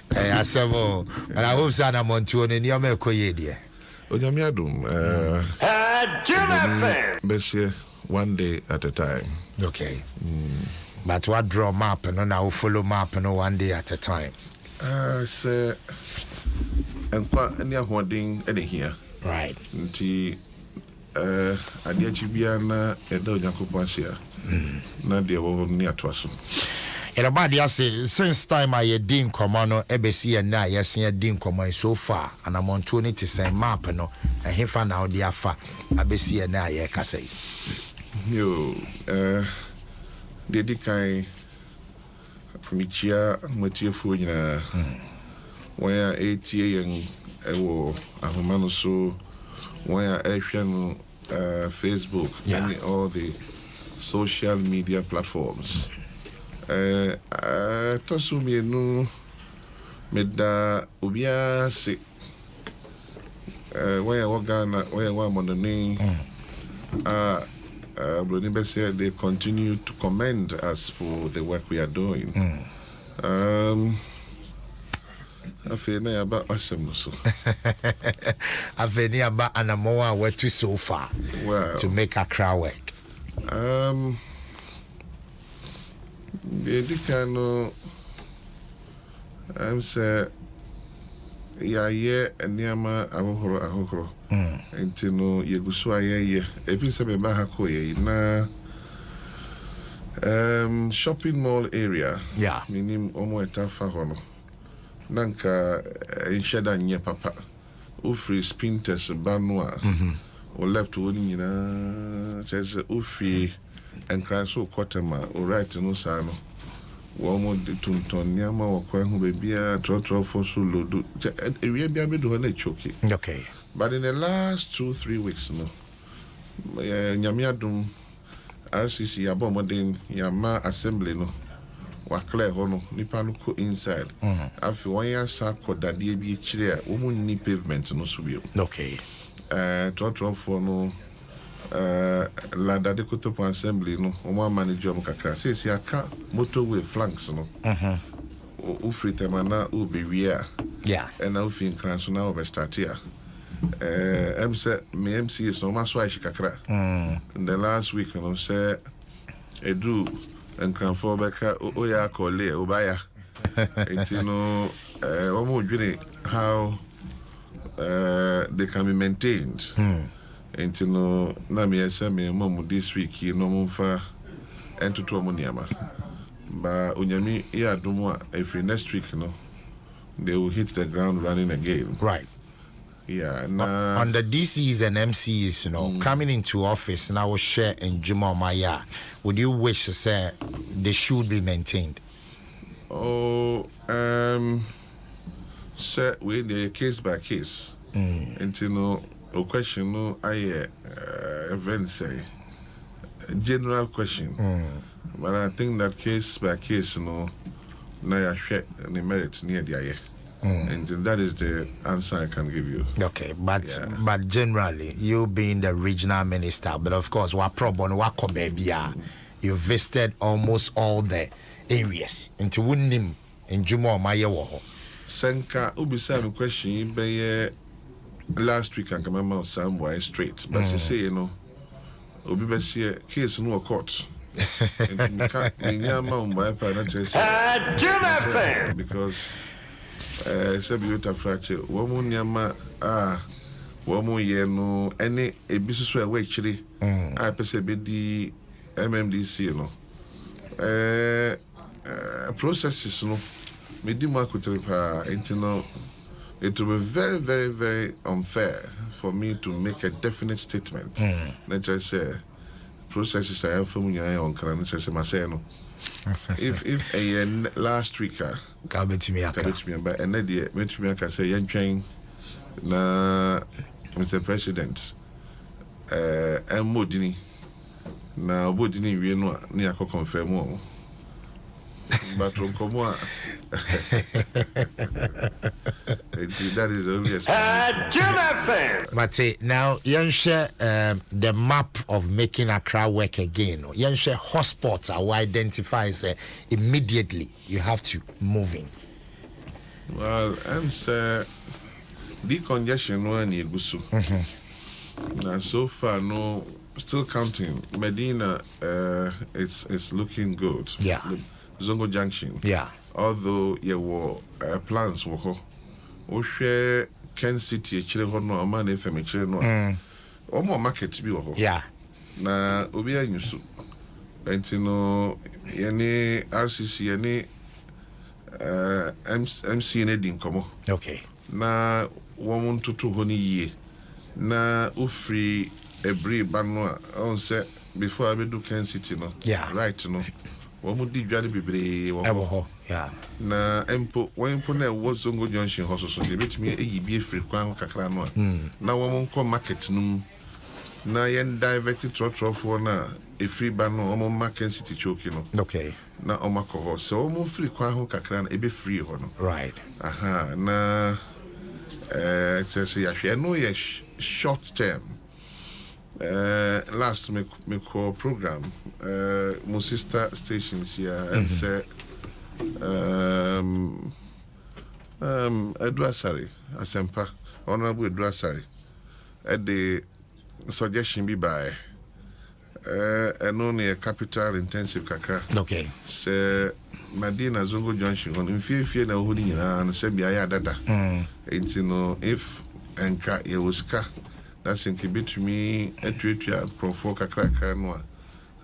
Asemo, but I hope Sana Montuan and Yame Koye dear. Onyame Adom, Bessie, one day at a time. Okay. But what draw map and now follow map and one day at a time. Say, and quite any hoarding any here. Right. Nti Adiachibiana Edo Yakupasia. Nadia will near Dwaso. And about the since time I didn't come on ABC and now, yes, I didn't come so far, and I'm on 20 to say map no, and he found out the afa ABC and now, yeah, can say. Yo, the Dikai Michia Matiafuna, where 80 and Ahumano so, where Asian Facebook, and all the social media platforms. Tosumi no meda ubia se where Wagana where Monday Blonimbe said they continue to commend us for the work we are doing. Afeni about Asempa. Afeni about Anamoa where to so far to make Accra work. The Dicano, I'm say, yeah, and Yama Ahokro, and Tino Yaguswa, if it's a Bahako, shopping mall area, meaning almost a fahono. Nanka in Shada Nye Papa, Ufri Spinters Banwa, or left winning, says Ufri. And Crasso Quatema, or right no sano. One more de Tunton Yama or Quahu baby, Trotro for Sulu, do a real baby do a choky. Okay. But in the last 2-3 weeks, no, Yamiadum RCC Abomodin Yama Assembly, no, Wakle Hono, Nipanuko inside. After 1 year, Sako that be clear, woman need pavement no subio. Okay. Trotro for no. La Dadekotopo Assembly, no, one manager Kakra says, Yaka motorway flanks, no, Ufri Temana, Ubi, yeah, and now Fin Cranso now over start here. MC is no mass why she Kakra. In the last week, you know, say, Edu and Cranfo Becca, Oya Kole, Obaya, and you know, one more how they can be maintained. And you know, Nami sent me a mom this week, you know, Mumfa and to Tomoniama. But Unyami, yeah, Dumwa, if next week, you know, they will hit the ground running again. Right. Yeah. On the DCs and MCs, you know, coming into office now, share in Juma Maya, would you wish to say they should be maintained? Oh, sir, we the case by case. And you know, a question, no, I event say general question, but I think that case by case, you know, now I share the merits near the eye, and that is the answer I can give you. Okay, but generally, you being the regional minister, but of course, what problem, what kobebia, you visited almost all the areas into Wundim in Jumo Mayewo. Senka, ubisa me question, be last week I can remember somewhere straight, but you say, you know, Obi Bessie case no court. Because Sabiota fracture, woman yama woman ye no any a business way actually I perceive the MMDC, you know. Processes no Medima could know. It will be very, very, very unfair for me to make a definite statement. Let's just say, processes I have from you on Maseno. If a last week, come to me, but an idea, I can say, young train, na Mr. President, and Modini, now Bodini, we know, near confirm. But from Comoa, that is only a but say now, share the map of making Accra work again. Share hotspots are identified immediately. You have to move in. Well, I'm say decongestion one yegusu. Now so far no, still counting. Medina, it's looking good. Yeah. Zongo Junction. Yeah. Although there were plans were share Ken City actually no man FM actually no. Omo market bi wo. Yeah. Na obi anyusu. Enti no yene RCC yene MC ne din komo. Okay. Na womun tutu honi yie. Na ufri every banwa on say before I do Ken City no. Yeah. Right no. Womu di dwade bebre wo. Yeah. Na empo na wo Zongo Junction hoso so de betimi eyibi efri kwan kakra no. Na womu nko market num. Na yen divert trotro for na efri ba no womu market city choki no. Okay. Na omako so womu free kwan ho kakra na ebe free ho no. Right. Aha na so ya hwe no ye short term. Last me call program my sister stations here and say Dwaso Asempa honorable Dwaso at the suggestion be by and only a capital intensive kakra. Okay. Say Medina Zongo Junction on in fear na holding and say be aya dada. It's no if enka ye was that's in between a Pro4 Kakra no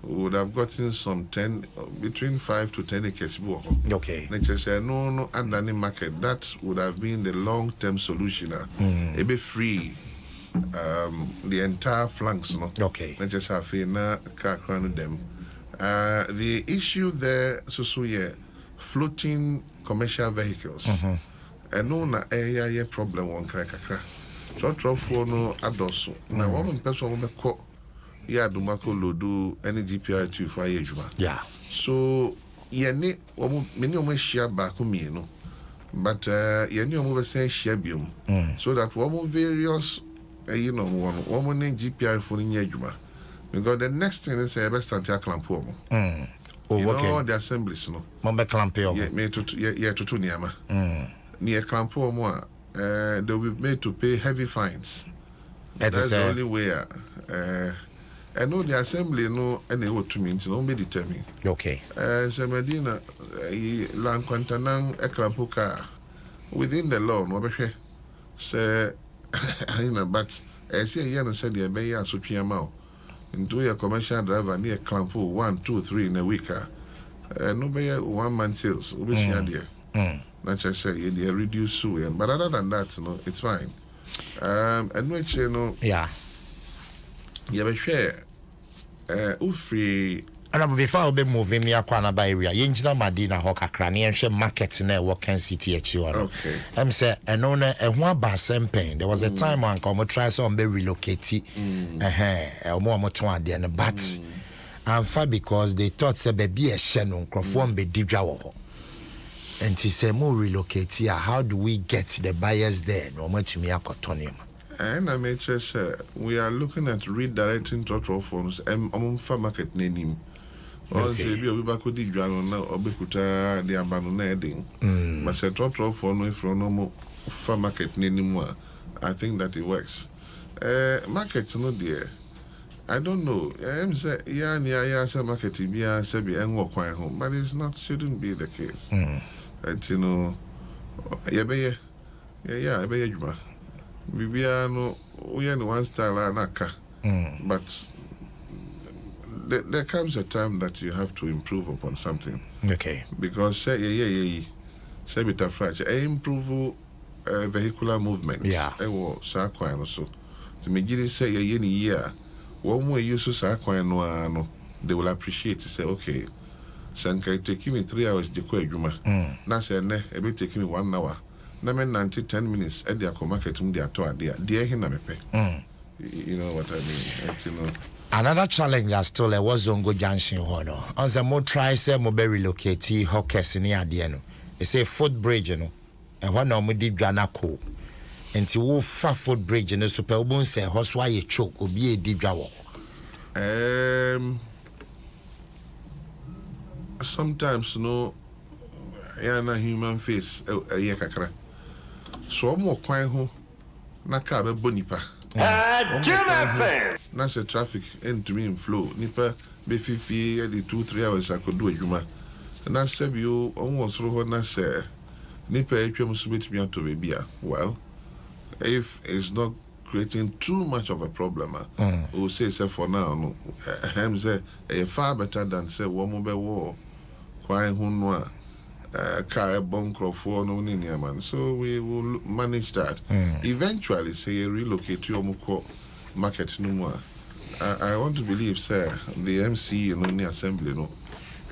would have gotten some 10 between 5 to 10 acres. Okay. Nature say no under market that would have been the long-term solution. A bit free the entire flanks no. Okay. Nature say na kakra them. The issue there so yeah floating commercial vehicles. And no na area problem one kakra. Trotro no adoso na one person will be ya Adom lodu any GPR 2 for ejuma. Yeah. So yeni many omo share back mienu but yeni omo be say share biom so that one various one GPR for ni ejuma because the next thing is a best anti clampo omo. Oh, the assemblies no. Mombe clampo. Yeah, me to niama. Near clampo omo they will be made to pay heavy fines. That's the only way. I know the assembly no any what to mean to be determined. Okay. So Medina land quantanang ekrampuka within the law no be say but I say you said the be ya so twiama into your commercial driver near clampo 1 2 3 in a week no be 1 month sales we share there. Not just say you reduce so but other than that it's fine. And which yeah be share ufri and before we move me akwana ba area yenjina Medina ho kakra na yenhwe market na wo kan city achi one. Okay. Say eno na ehun aba Asempa there was a time when come try some be relocate omo ton ade no but and far because they thought say be a hye no nkrofo be didwa wo. And he said, more relocate here. How do we get the buyers there? No more to me, and I made sure we are looking at redirecting total funds and farm market name. Once we back with the Jano now, Obikuta, the Abandon Edding. But say total fund from no farm market anymore. I think that it works. Markets no dear. I don't know. I'm say yeah, some market be say be and walk home, but it's not shouldn't be the case. And yeah, Juma. Bibiano, we are one style anaka. But there comes a time that you have to improve upon something. Okay. Because say bit of French, improve vehicular movement. Yeah. So to me, say year. One way you no, they will appreciate to say, okay. Sanka taking me 3 hours to go Juma. Now say ne, it will take me 1 hour. Na me 10 minutes at the market the ato there. Dear hina me pay. You know what I mean? Another challenge that still was Zongo Junction hono. On the more try say mo be relocate hawkers ni ade no. They say footbridge no. And one no mo di dwana ko. Enti wo fa footbridge no so pe obon say hoso aye choke obi e di dwa wo. Sometimes yeah na human face kakra so mo kwan ho na car be bonipa na se traffic into me flow nipa be fifi the 2-3 hours I could do adwuma na se bio omo soro ho na se nipa etwam so betimi ato be bia well if it's not creating too much of a problem we'll say for now no him say far better than say wo mo be wo kwan ho no a car bonkrofo no ni man, so we will manage that. Eventually say relocate to Omoko market no more. I want to believe sir the MC in the assembly no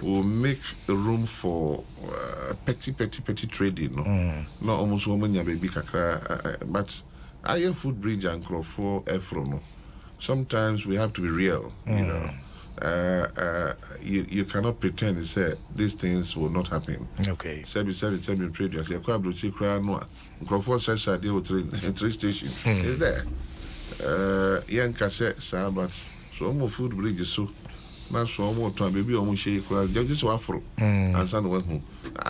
will make room for petty trading no not almost woman ya baby kakra but I food bridge and crofo efro no sometimes we have to be real you know. You cannot pretend and say these things will not happen. Okay. Sebi trade. You say, "Kwa bruchi kra noa." Microphone says, "I deal with train station." Is there? Young cassette, sir, but so more food bridges so. Now so more time, baby, almost shake kra. Just wafro. And son went home.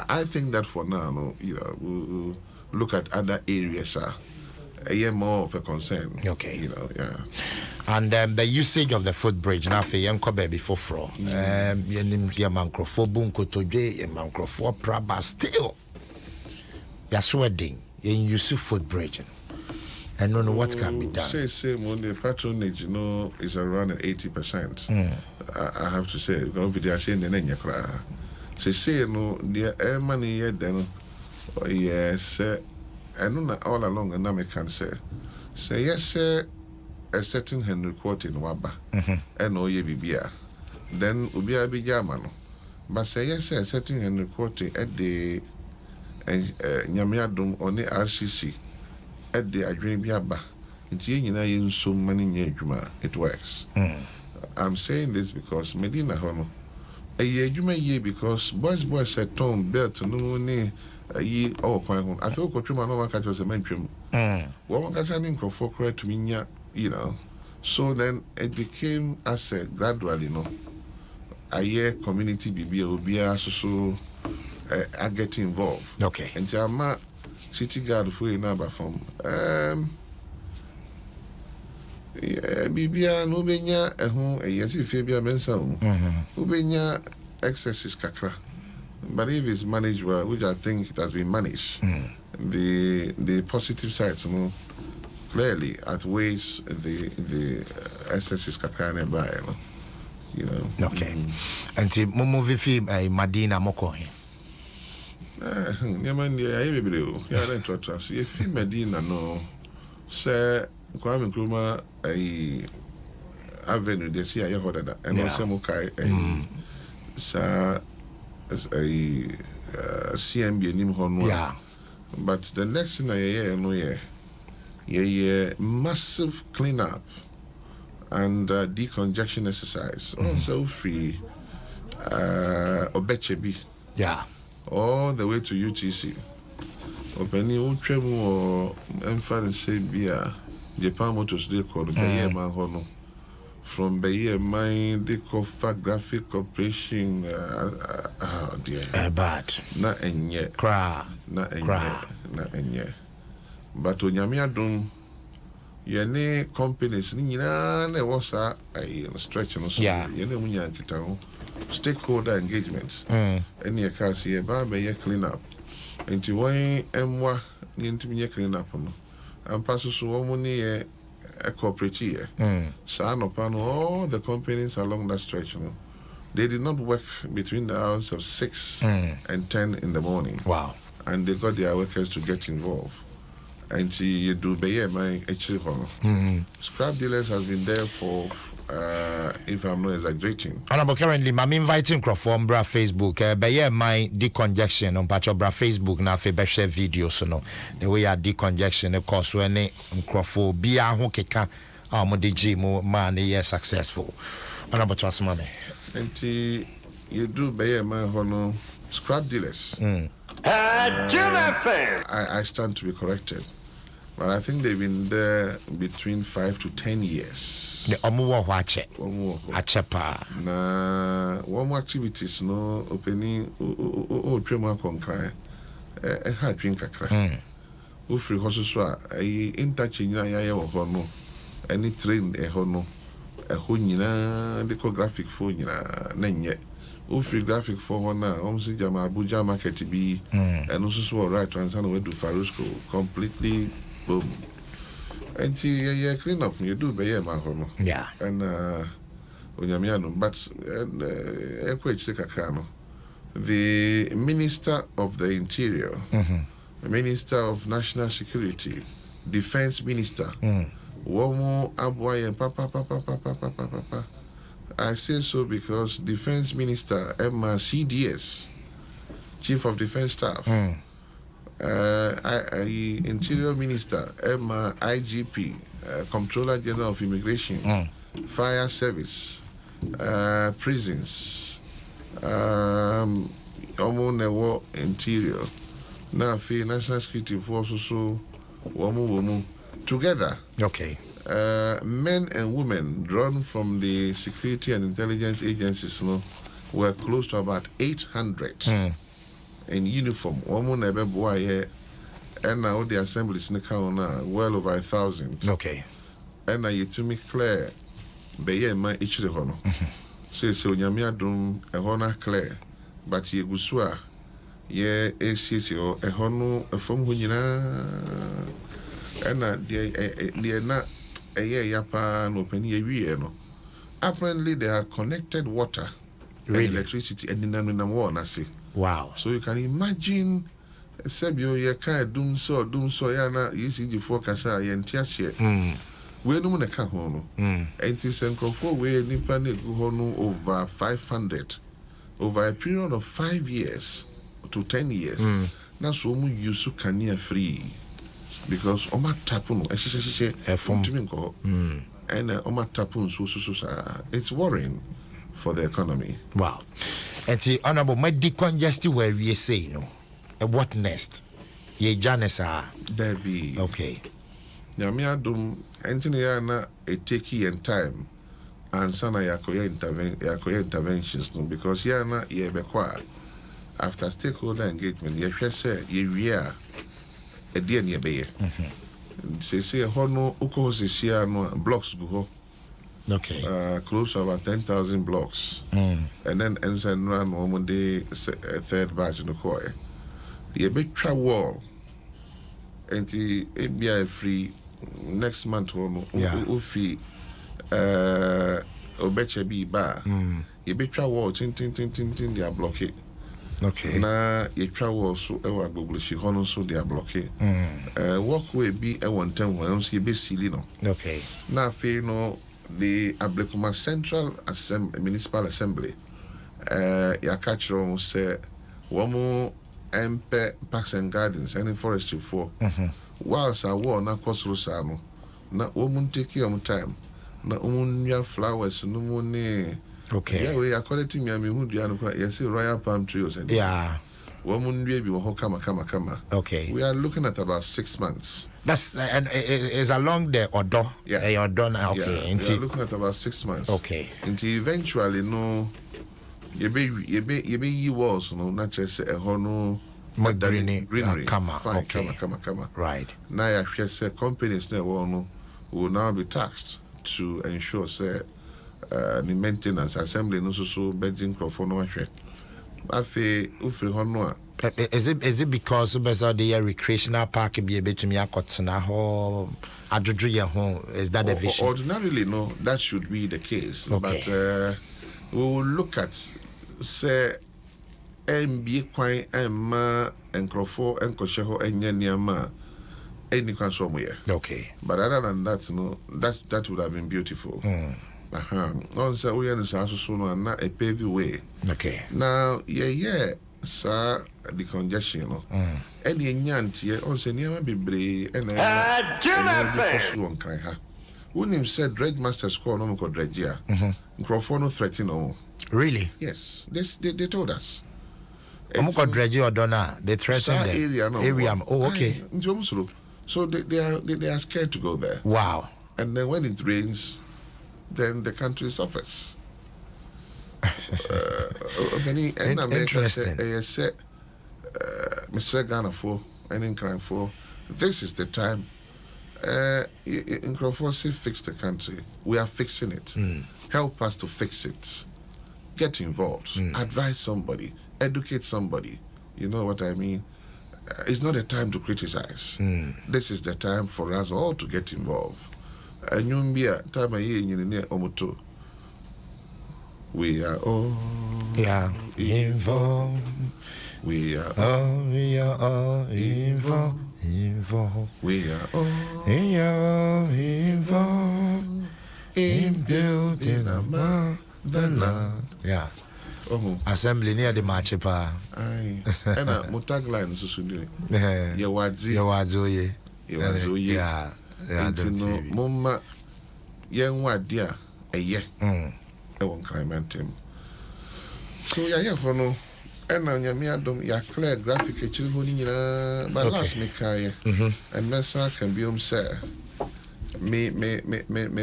I think that for now, no, you know, we'll look at other areas, sir. A year more of a concern. Okay. You know, yeah. And the usage of the footbridge now for young Kobe before fro. Yenim mankrofo bunko toje mankrofo praba still. That's wedding. You use footbridge. I don't know what can be done. Say when the patronage, you know, is around 80%. I have to say, because they are saying the name Accra. Say no, the money yet then. Yes, I know all along, and I can say yes, sir. A certain Henry Quartey in Waba, and Oye Bibia. Then Ubia Bijamano. But say yes, a certain Henry Quartey at the Nyamiadum on the RCC at the Adrian Biaba. It's yin so many Juma, it works. I'm saying this because Medina Hono. A year Juma ye because boys said Tom Belt no ne a ye or point. I feel Cotruma no one catches a mention. One can send him for credit to me. You know, so then it became as a gradually, you know, a year community BBA so I get involved. Okay. And I'm city guard for a number from BBA no benya a yes if Fabia Mensa Ubenya excesses kakra. But if it's managed well, which I think it has been managed, the positive sides, you know, clearly outweighs the excesses kakra by, you know. Okay. And the movie film Madina Moko. Yaman I believe yeah then to trust if Medina no say Kwame Nkrumah avenue they see I heard that and also Mokai sa CMB nim hono. Yeah. But the next thing I hear no massive cleanup and decongestion exercise. Also free Obechebi. Yeah. All the way to UTC. Openi Uchemu or Empire say Bia Japan Motors they called Bayer Manhono. From Bayer Mine they call Fat Graphic Corporation oh dear. Bad. Not and yet. Cra. Not and yet. But when Adom, yene companies ni na was a stretch no so yene munya kita stakeholder engagement any case here ba be clean up enti wan emwa ni ntimi clean up no ampa so wo ni a cooperative sa no pa no all the companies along that stretch no they did not work between the hours of 6 and 10 in the morning. Wow. And they got their workers to get involved. And you do be my scrap dealers has been there for if I'm not exaggerating. And currently I'm inviting from Bra Facebook be my decongestion on patch of Bra Facebook na fe be share videos no the way ya decongestion of course when crofo bia ho keka the gym man is successful. And about us mama and you do be my hono scrap dealers. I stand to be corrected. But I think they've been there between 5 to 10 years. The omuwa wache. Achepa. Na one more activities no opening o twema konkran. Hard drink kakra. Ufri Hosuswa, a interchange ya hono, any train a hono, a hunina, lithographic phone, nenye. Ufri graphic for one now, almost Jama Abuja market to be, and also right transfer went to Farusco, completely boom. And see, yeah, clean up, you do by hono. Yeah. And Onyamiano, but Equage take a crano. The Minister of the Interior, the Minister of National Security, Defense Minister, Womo Abwaye, papa. I say so because Defense Minister, Emma CDS, Chief of Defense Staff, Interior Minister, Emma IGP, Comptroller General of Immigration, Fire Service, prisons, Omo Interior, Nafi National Security Force, so Womu together. Okay. Men and women drawn from the security and intelligence agencies were close to about 800 in uniform. Womu nebe boy and now the assemblies well over 1,000. Okay. And now you to me clear beye ma ichire hono. Say Onyame Adom e hono clear, but ye gusua ye ACC o e hono e fom ho nyina na de na eye yapa no pani ye wie no. Apparently they had connected water and electricity and dinam war na say. Wow. So you can imagine sebio ye kan dum so ya na yesi forecast ye ntiase. We no na ka ho no. Enti senkrofo we nipa na gu ho no over 500 over a period of 5 years to 10 years. Na so mu use kania free because oma tapu no ehye timi nko. And oma tapu so it's worrying for the economy. Wow. Enti honorable my decongested where we say no. What next? Ye janesa. There be. Okay. Nyame Adom entine ya na take and time and sana yakoya interventions no because ya na ye bekwa after stakeholder engagement ye hwe say ye wia e de ne beye say hono uko sesia no blocks go ho. Okay. Close to about 10,000 blocks. And then and run on the third batch in the core. Ye betwa wall and the ABI free next month ufi obeche bi ba ye betwa wall tin they are blocked. Okay. Na ye twa wall so e wa gbogboshi hono so they are blocked. Walkway bi e won ten won so ye be sili no. Okay. Na fe no the Ablekuma Central Municipal Assembly ya catchro say womo MP Parks and Gardens and Forestry for whilst I war na kwasro sa no na womun take your time na womun flowers no money. Okay. Yeah, we according to me who do you say royal palm trees and yeah. Womun bi ho kama. Okay. We are looking at about 6 months. That's and is along the Odo. Yeah. Odo. Okay. Yeah, we are looking at about 6 months. Okay. Until eventually no you be walls no not just a hono greenery. Come. Right. Now I say companies will now be taxed to ensure say the maintenance assembly no so begging for no share. Afi ufri hono is it because the recreational park be able to me akotena ho adwodwo ye ho is that the vision? Ordinarily no, that should be the case. Okay. But we will look at say MB kwan emma enkrofo enkosheho enye niama any kwan somewhere. Okay. But other than that no, that would have been beautiful. Also we are so no na a paved way. Okay. Now sir the congestion no. Any nyantie also niama bebre and one cry ha. Unim said dredge master score no ko dredge ya. Nkrofo no threaten no. Really? Yes. They told us. Omko dredge odona they threaten the area no. Area. Oh okay. So they are scared to go there. Wow. And then when it rains then the country suffers. Interesting. Mr. Ghana for and in crime for this is the time. In Crawford, fix the country. We are fixing it. Help us to fix it. Get involved. Advise somebody. Educate somebody. You know what I mean? It's not a time to criticize. This is the time for us all to get involved. We are all involved. We are all involved. We are all involved in building a motherland. Yeah. Assembly near the march pa. Aye. And my tagline so soon. Yewadzi oye. Yeah. No mama yen wadia eye. E won crime antem. So ya for no and nyame Adom ya clear graphic actually ho ni nyina but last me kai and messa can be say me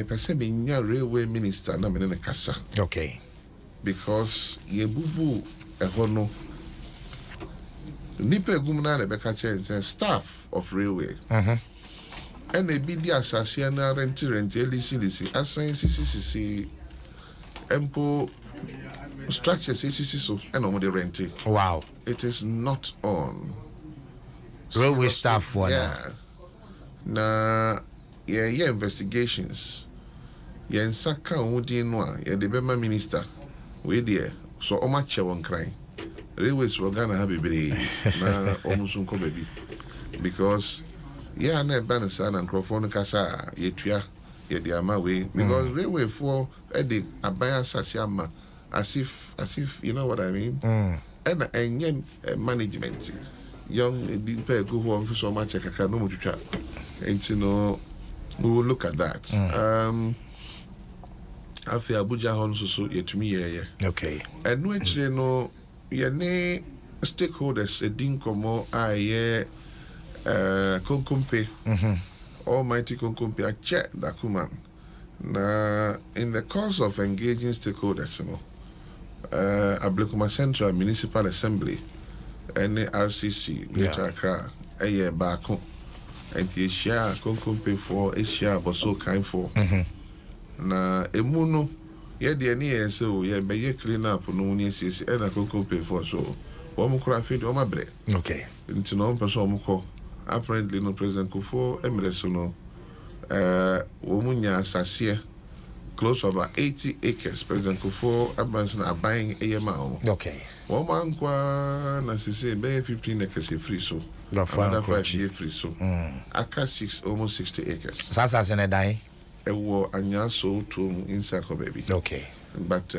person be nya railway minister na me ne kasa. Okay. Because ye bubu e ho no nipa egum na na be ka say staff of railway and e bi di asase na rent lisi asan sisi empo structure so and on the rent. Wow. It is not on railway staff for na investigations saka odi no a the Bema minister we there so omache won crying railways were gonna have bebre na omusun ko baby because na ban san and microphone kasa yetua the ama way because railway for the abaya sasiama as if you know what I mean. And management young people go home for so much no much and you know we will look at that. I feel Abuja hon so yet me okay. And no actually no ne stakeholders edin komo konkompe almighty konkompe a check that kuman na in the course of engaging stakeholders Ablekuma Central Municipal Assembly and the RCC Greater Accra baako and Asia konkompe for Asia boso kind for na emu no ye de ne so ye be ye clean up no ni sisi e na konkompe for so wo mo kura feed wo mabre. Okay. Nti no person mo ko apparently no President Kufo emre so no wo munya asase close to about 80 acres. President Kufo Abanson are buying AMA. Okay. One man na say 15 acres free so. Another 5 years free so. Accra 6 almost 60 acres. Sasa sene dai. Ewo anya so to inside her baby. Okay. But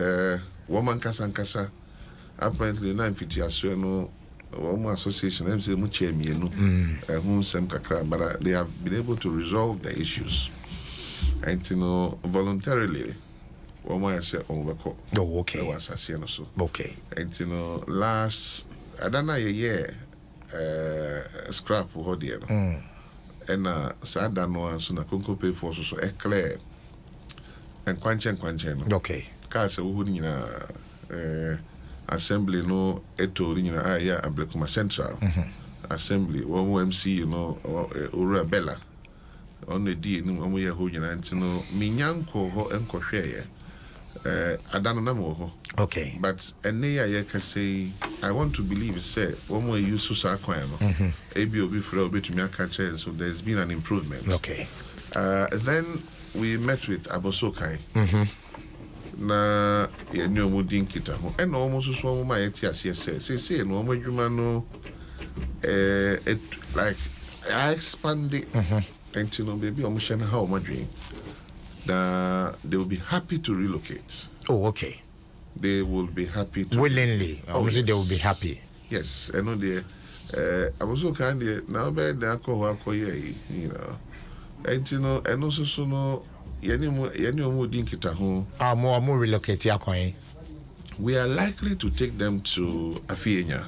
woman kasa apparently 950 aso no one association MC mu chairman no Dwaso Nsem kakra but they have been able to resolve the issues. And you know, voluntarily, woman said, "Oh, okay." Was so. Okay. And you know, last I don't know a year, scrap for the and sad that no one so na konko pay for so clear and kwanchen. Okay. Cause who ni na assembly no eto ni na Ablekuma Central assembly one MC you know Ura Bella. On the day no we are holding and no minyanko ho enkohwe adano na mo ho. Okay. But ene ya can say I want to believe say one more use so akwan no ebi obi frɛ obetumi aka kyerɛ so there's been an improvement. Okay. Then we met with Abosokai na ye ni omo din kita ho ɛna omo so omo ma yeti ase say no omo adwuma no it like I expanded and you know baby omo share how omo dream that they will be happy to relocate. Oh, okay. They will be happy to willingly. Obviously, yes. They will be happy. Yes, I know they. I was so kind of now bad the alcohol, you know, and you know, and also so no, more dinkita home. More relocate yakoi. We are likely to take them to Afienya.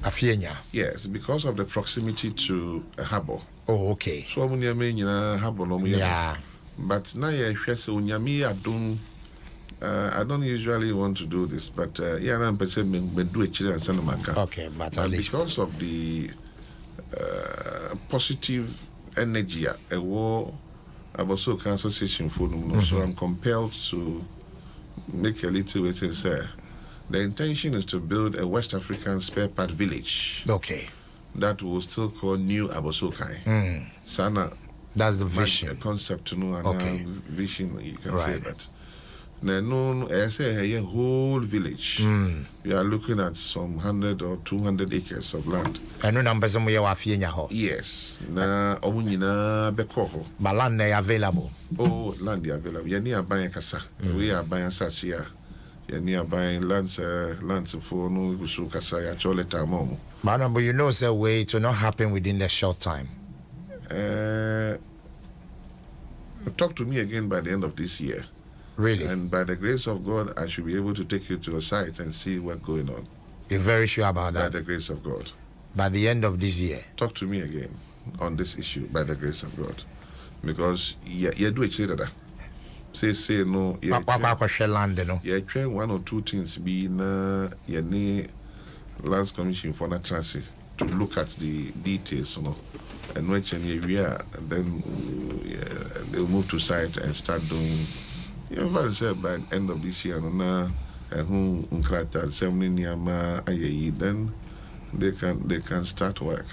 Afienya. Yes, because of the proximity to a harbor. Oh, okay. So when you mean harbor no yeah. But now you so I don't usually want to do this, but I'm percent do a chile and send them. Okay, but because of the positive energy a war Aboso Association for them. So I'm compelled to make a little bit and say the intention is to build a West African spare part village. Okay. That will still call New Abosokai. Sana. That's the vision. A concept to know and vision, you can say that. No, I say a whole village. We are looking at some 100 or 200 acres of land. And no numbers on your ho. Yes. Na omunina bekoho. But land available. Oh, land available. You near buying kasa. We are buying sasia. You near buying lands for no so kasa ya chole tamomo. But you know, sir, way to not happen within the short time. Talk to me again by the end of this year. Really? And by the grace of God, I should be able to take you to a site and see what's going on. You're very sure about that? By the grace of God. By the end of this year? Talk to me again on this issue, by the grace of God. Because you do it later. Say no. You train one or two things be na Lands Commission for na transit to look at the details, you know. And when then they'll move to site and start doing. By the end of this year, then they can start work.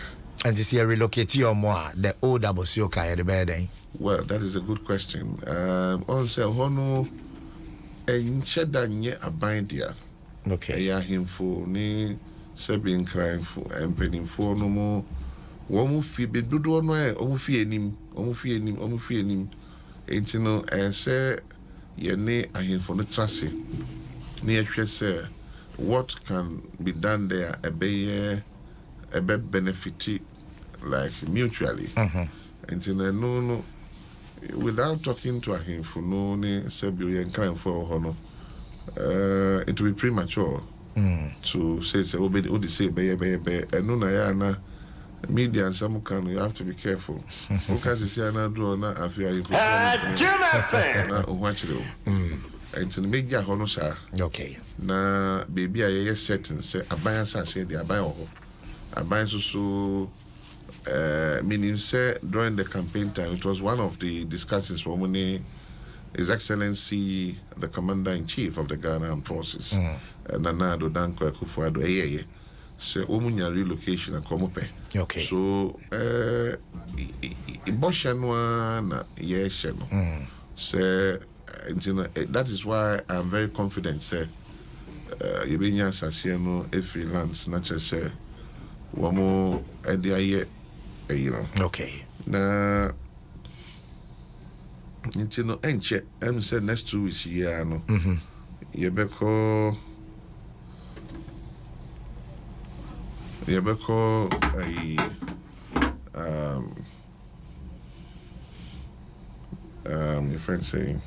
And this year relocate or more the old Abosioka the bed. Well, that is a good question. Also, Hono and Shedanye Abindia. Okay. I him for ni Sabin crying for and penning for no more. One fee be do no omufi enim. And you know, I say, Yene, I him for the trassi. Near say, what can be done there, a be benefit like mutually. And you know, no, without talking to him for no, Sebu and crying for honor, it will be premature to say, say, and no, Nayana. Media and some can you have to be careful. Because you see another na afia and to the media honosa. Okay. Na baby I certain say abayan say the abayan so meaning say during the campaign time it was one of the discussions for His Excellency the Commander-in-Chief of the Ghana Armed Forces. Nana do Danko Akufo-Addo say omunya relocation and come up. Okay. So Iboshanwa na yesheno. Say that is why I'm very confident say Yebenya Sasiano a freelance not just say wamo idea you know. Okay. Na enche em say next 2 weeks here no. Yebeko your friend saying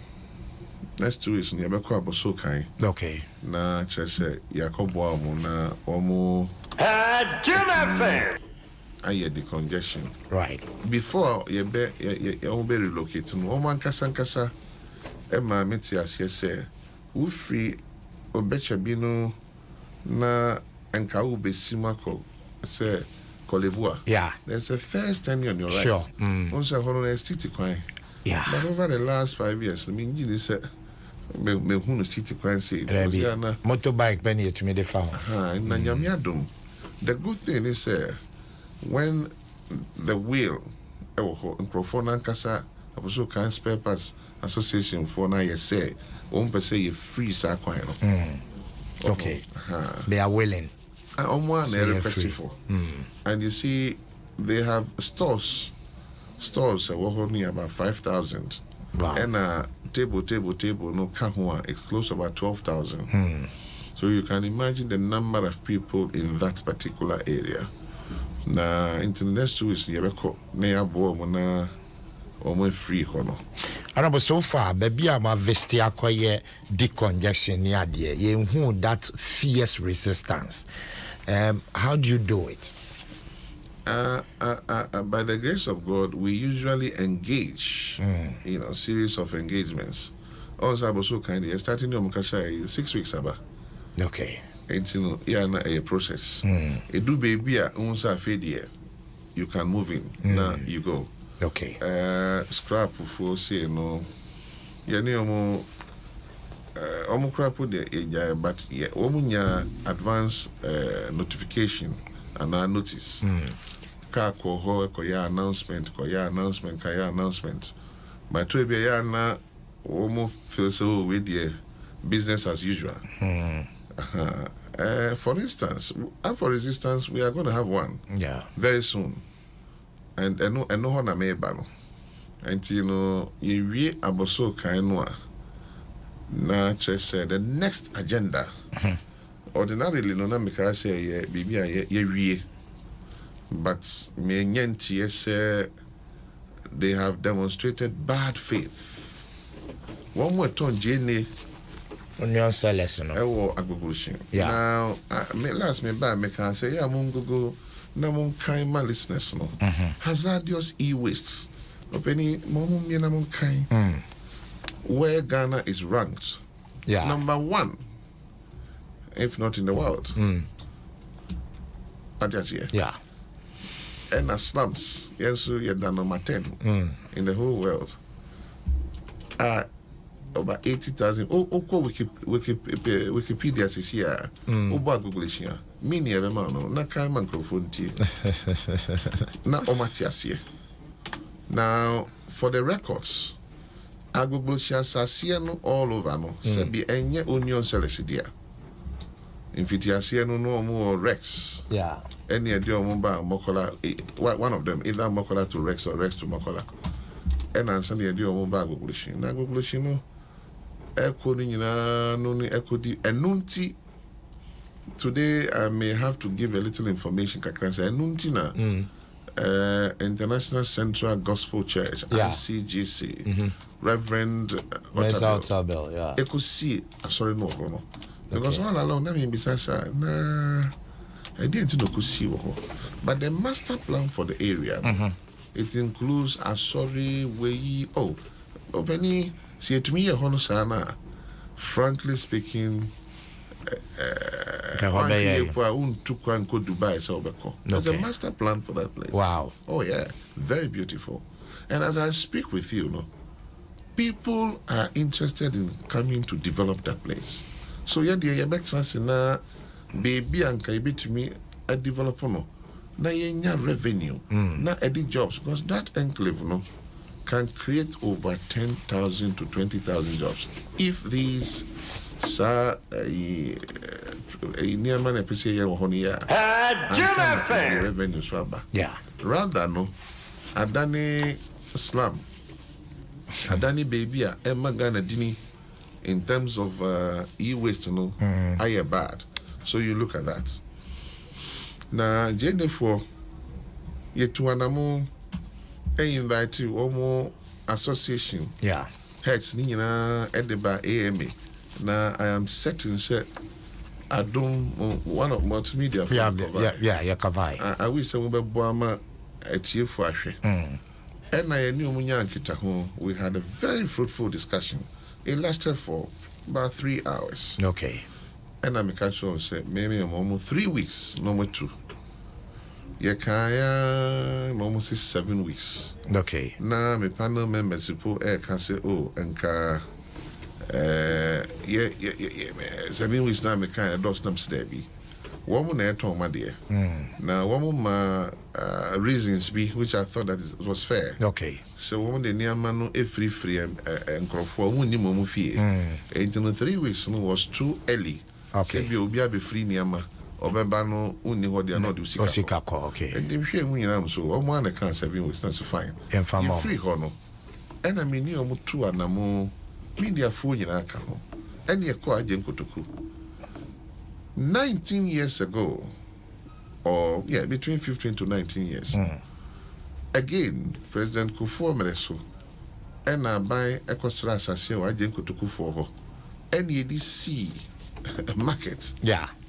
next 2 weeks you beko Abosokai. Okay. Na chese Yakobo amu na omu aye the congestion. Right. Before you be relocate no omu ankasa ema meti asye say wo free obecha bino na enka ube simako say Kolebua. Yeah. There's a first time on your right. Sure. Also hold city coin. Yeah. But over the last 5 years, I mean you say me who city coin say motorbike penny to me the farm. In Adom. The good thing is when the wheel microphone ankasa also can spare parts association for now you say one per say you free sa coin. Okay. They are willing. And you see, they have stores holding about 5,000. Wow. And table, no kahua, it's close to about 12,000. So you can imagine the number of people in that particular area. Now, into the next 2 weeks, you have almost free hono. And so far, baby, I'm a vestia quiet decongestion near there. You who that fierce resistance. How do you do it? By the grace of God, we usually engage, series of engagements. Also, Aboso kind starting your Mukasha 6 weeks about. Okay. And a process. It do baby unsa fedie. you can move in. Now you go. Okay. Scrap for say no. Yani omo crap the but yeah, omunya advance notification and notice. Car koya announcement. My to be na omo feel so with the business as usual. For instance, and for resistance, we are going to have one. Yeah. Very soon. And no one may battle. And you know, you aboso kainwa. Na said the next agenda. Ordinarily, no na meka say bibi ye but me nyenti say they have demonstrated bad faith. One more ton jene Union sellers, no. Ewo agbogoshin. Yeah. Now, last me ba me can say mun go na mun kind my listeners no. Hazardous e-waste. Openi mun me na mun kind. Where Ghana is ranked. Yeah. Number 1, if not in the world. Yeah. And as slums, yes, you're number 10 in the whole world. About 80,000. Wikipedia says here. Oba Google here. Mini everman na kan microphone ti. Na omatiasie. Now, for the records, Agbogblosia sasia no all over no. Sebi enye union selesidia. Infitiasie no mo Rex. Yeah. Any idea omba Mokola, one of them, either Mokola to Rex or Rex to Mokola. And answer the idea omba Agbogblosia. Na Agbogblosia no echo ni nyina no ni echo di enunti. Today I may have to give a little information kakran say enunti na International Central Gospel Church, ICGC, Reverend Otabel, yeah. Echo see sorry no because all along na me bisasa na I didn't know could see but the master plan for the area it includes a sorry way Benny see to me a honosana frankly speaking Dubai so there's a master plan for that place. Wow. Oh yeah, very beautiful. And as I speak with you, people are interested in coming to develop that place. So yeah, the better na baby and kaibi to me a developer no na yenya revenue na edit jobs because that enclave can create over 10,000 to 20,000 jobs if these revenue swaba. Yeah. Rather no adani slum adani baby Emma Ghana dini in terms of e-waste are bad. So you look at that. Na J4 yetuanamo invite you omo association. Yeah. Heads ni na Edeba AMA. Now I am certain say Adom one of multimedia. Yeah, Kavai. I wish I would be Boama at you for and I knew we had a very fruitful discussion. It lasted for about 3 hours. Okay. And I'm a catch on say maybe almost 3 weeks, number 2. Yakaya almost 7 weeks. Okay. Now my panel members can say and 7 weeks now me kind of dos nams there be. One na ton my dear. Now one my reasons be which I thought that it was fair. Okay. So one the near man no free and crofo one ni momu fee. And 3 weeks was too early. Okay. Say be obi free near ma obeba no unni ho dia no do sika. Okay. And them share mun yam so one na can 7 weeks that's fine. You free ho no. And I mean you omo 2 anamo media phone in Accra. And you call Jenkotoku. 19 years ago, or between 15 to 19 years. Again, President Kufuor Mereso, and I buy Ekostra Sasio, I Jenkotoku for her. And you see a market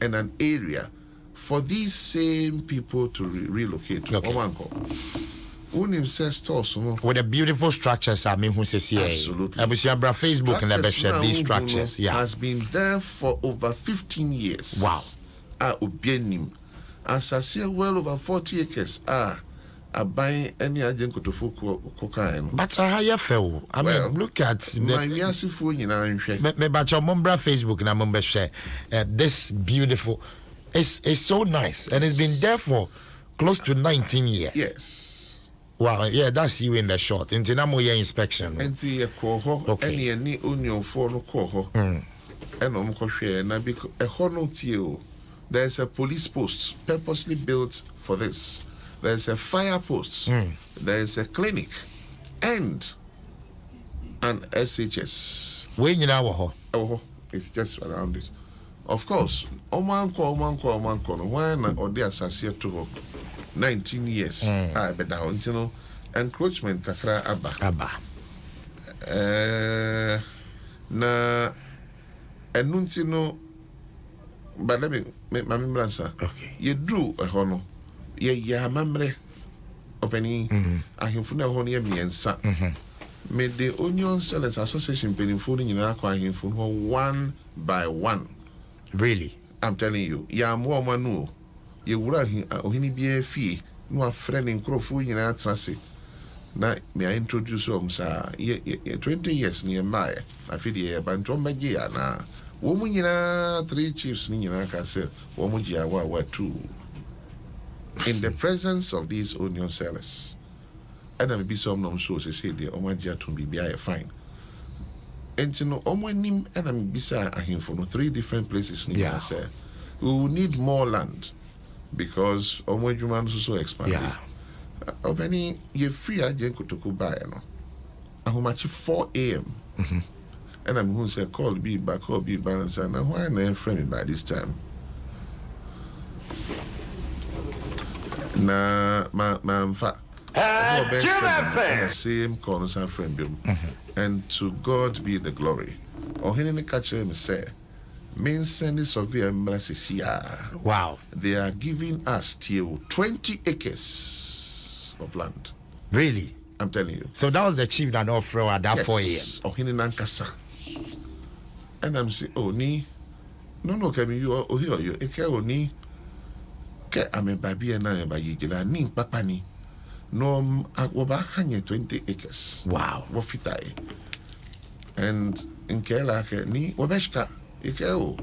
and an area for these same people to relocate to Omanko. Unim says stores with the beautiful structures. I mean, who says here? Absolutely. I was your Facebook and these structures. Has been there for over 15 years. Wow. Ubienim. As I say, well over 40 acres. aban any agent kotofo kokain. But how fell? I mean, look at my yasifo nyina nhwe. Me ba cho mombra Facebook na mombe share. This beautiful, it's so nice and it's been there for close to 19 years. Yes. Wow, yeah, that's you in the short. Into na mo inspection. Enti ekoho any onion for no koho. Eno mo kohwe na bi eho no tie o. There's a police post purposely built for this. There's a fire post. There's a clinic and an SHS. Where you now? Oh, it's just around it. Of course, Oman ko. Why na odi associate to 19 years. I bet down, you know, encroachment kakra aba. Na enunti no, but let me answer. Okay. You do a hono. Ya mamre opening ahimfuna ho ne miensa me the Onion Sellers Association penifo ni nyina kwa ahimfo ho one by one. Really? I'm telling you, ya mo manu ye wura ohini bia fie no afre ne nkrofo nyina atrase na me I introduce sa ye 20 years ni mai afidi ye bantu mbaje ya na wo mu nyina 3 chiefs ni nyina ka se wo mu gia wa 2 in the presence of these onion sellers. And I'm be some nom so say the omagia to be fine. And you know, omanim and I'm beside him for 3 different places. Yeah. We will need more land because omajuman so expanded. Yeah. Openi ye free agent to go buy no. How much 4 a.m. And I'm going to say call be back balance and why not friend by this time. Na mfa same corner friend and to God be the glory. Oh, he catch him say main send survey mrasisia. Wow, they are giving us till 20 acres of land. Really? I'm telling you. So that was the chief that offered at that 4 a.m. Oh, he nankasa. And I'm saying, oh ni no can you oh here you eke oni ke ame babi na ba yigila ni papa ni no agoba hanye 20 acres. Wow. Wo fitai. And in kela ke ni wabeshka eke o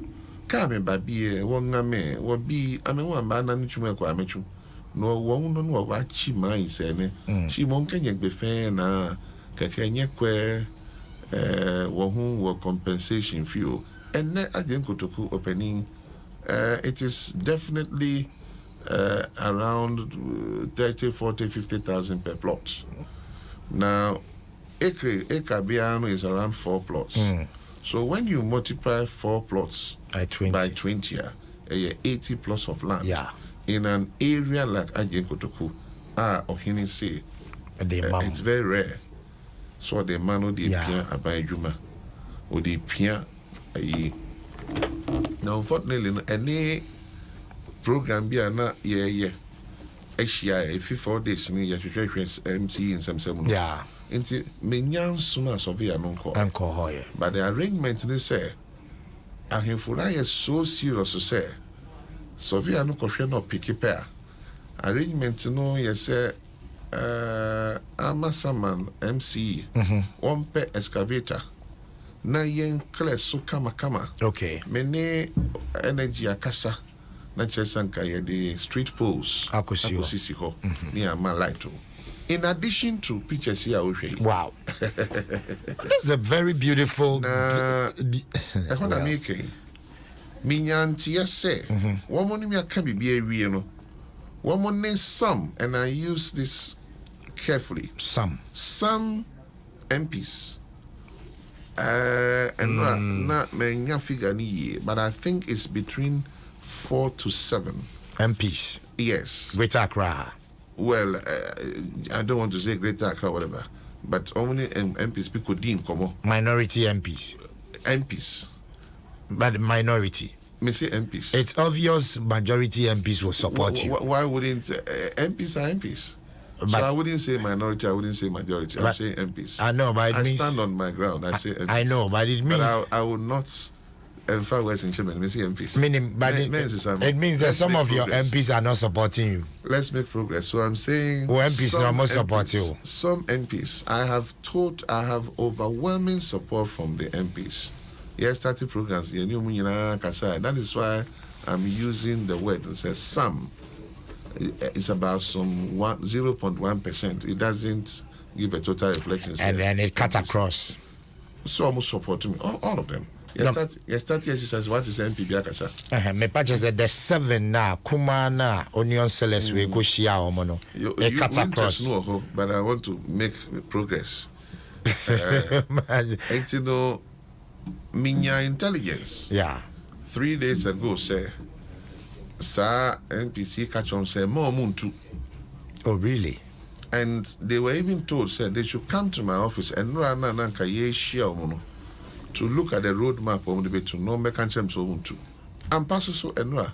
ka me babi wo ngame wo bi ame wo amba na nchume kwa amechu no wo no no wa chi mai se ne chi mon kenye gbe fe na keke nye kwe wo hu wo compensation fee and ne agen kotoku opening it is definitely around 30, 40, 50,000 per plot. Now, acre biano is around 4 plots. So when you multiply 4 plots by 20, 80 plots of land in an area like Ajenkotoku, Ohini say, it's very rare. So the man who did Abayjuma, or the Pia. Now, unfortunately, any program be na Asia 4 days ni ya MC in some into menyan sooner survey anko hoye. But the arrangement they say ahemfuna is so serious to say survey no kohwe no pick pair arrangement no ye say amasaman MC one per excavator na yen clear so kama okay mene energy akasa na chesanka ye the street poles akosisi ho near my light. In addition to pictures here, wow, that's a very beautiful. What I'm making, Minyantia say, woman me can be a real. Woman named some, and I use this carefully. Some MPs, and not many figure ni, but I think it's between 4 to 7 MPs. Yes, Greater Accra. Well, I don't want to say Greater Accra, whatever, but only MPs people deem come minority MPs. But minority. Me say MPs. It's obvious majority MPs will support you. Why wouldn't MPs are MPs? But, so I wouldn't say minority, I wouldn't say majority. I'm saying MPs. I know, but I stand on my ground. I say MPs. I know, but it means but I will not and far west in Chairman, MPs. Meaning, but it means that some of your MPs are not supporting you. Let's make progress. So I'm saying, MPs no more support you. Some MPs, I have overwhelming support from the MPs. Yes, 30 programs. That is why I'm using the word. It says some. It's about some 0.1%. It doesn't give a total reflection. And then it cut across. So almost supporting me, all of them. Yes, 30 years says what is MPB Akasa? Me patches that the 7 now, Kumana, Onion Sellers, we go share Omono. You cut across. No, but I want to make progress. And you know, Minya intelligence. Yeah. 3 days ago, say, Sir NPC catch on say more moon too. Oh, really? And they were even told, said they should come to my office and to look at the roadmap of the bit to know mechanism so too. And pass so and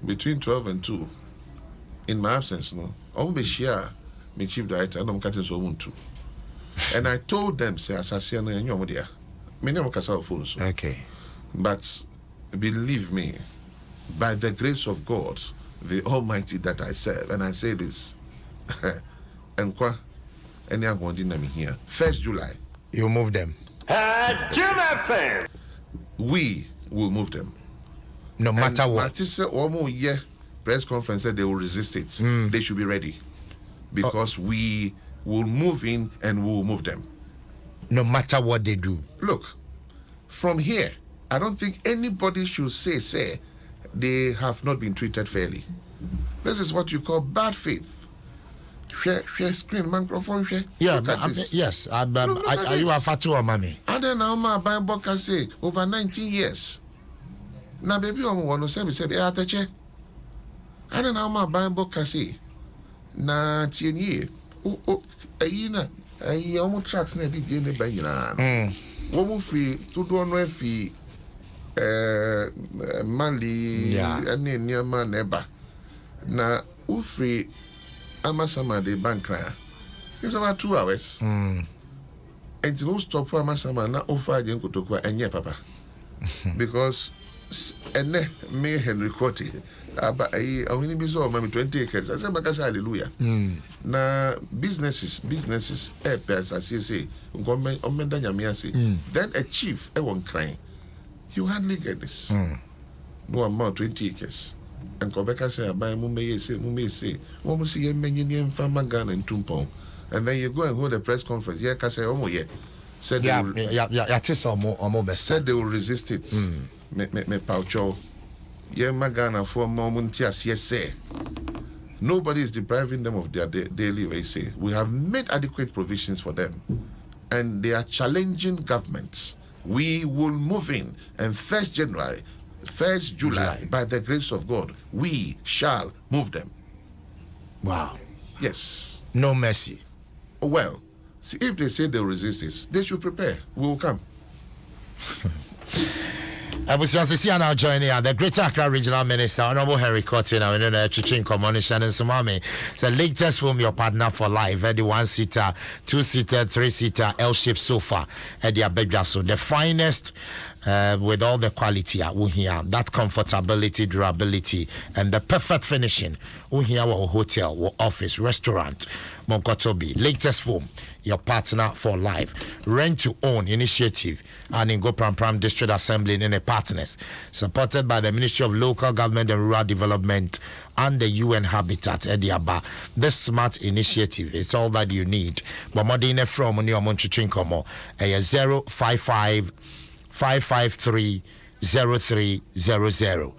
between 12 and 2 in my absence, no, on be share me chief director and I'm catching so too. And I told them, say, assassin and your media. Many of us phones. Okay. But believe me, by the grace of God, the Almighty that I serve, and I say this, and any one didn't here. 1st July. You move them. We will move them. No matter what. Matisse press conference said they will resist it. They should be ready. Because we will move in and we will move them. No matter what they do. Look, from here, I don't think anybody should say they have not been treated fairly. This is what you call bad faith. Share screen microphone share. Yeah, yes. Are you a fatu or mommy? I don't know my Bible can say over 19 years. Now baby I'm one say I don't know my Bible can say. Na 10 years. I almost tracks na di game by na. Wo free to do no fi Mali ane niama neba. Na free Amasama de Bankra. It's about 2 hours. And no stop for Amasama na offer Jen Kotokwa and papa. Because me Henry Quartey I only be so 20 acres. I say Makasa hallelujah. Na businesses as I say then a chief won't cry. You hardly get this. No amount 20 acres. And Quebec say, I buy Mumbai say, one see a many farmer gun and Tumpong. And then you go and hold a press conference. Yeah, Kasa Omo, said said they will resist it. Me Paucho. Yeah, Magana for Momuntias, yes, say. Nobody is depriving them of their daily wage. Say we have made adequate provisions for them, and they are challenging governments. We will move in, and 1st July, by the grace of God, we shall move them. Wow. Yes. No mercy. Well, see, if they say they'll resist this, they should prepare. We will come. I was now joining the Greater Accra Regional Minister, Honorable Henry Quartey, now in the Chichin Communication and Sumami. So, latest film your partner for life, the 1-seater, 2-seater, 3-seater, L-shaped sofa, at the Dwaso, the finest. With all the quality here, that comfortability, durability, and the perfect finishing. Here, our hotel, our office, restaurant, Monkotobi, latest form, your partner for life. Rent to own initiative, and in Go Pram Pram District Assembly in a partners, supported by the Ministry of Local Government and Rural Development and the UN Habitat Ediaba. This smart initiative is all that you need. But more than from New Montreal, 055 553 0300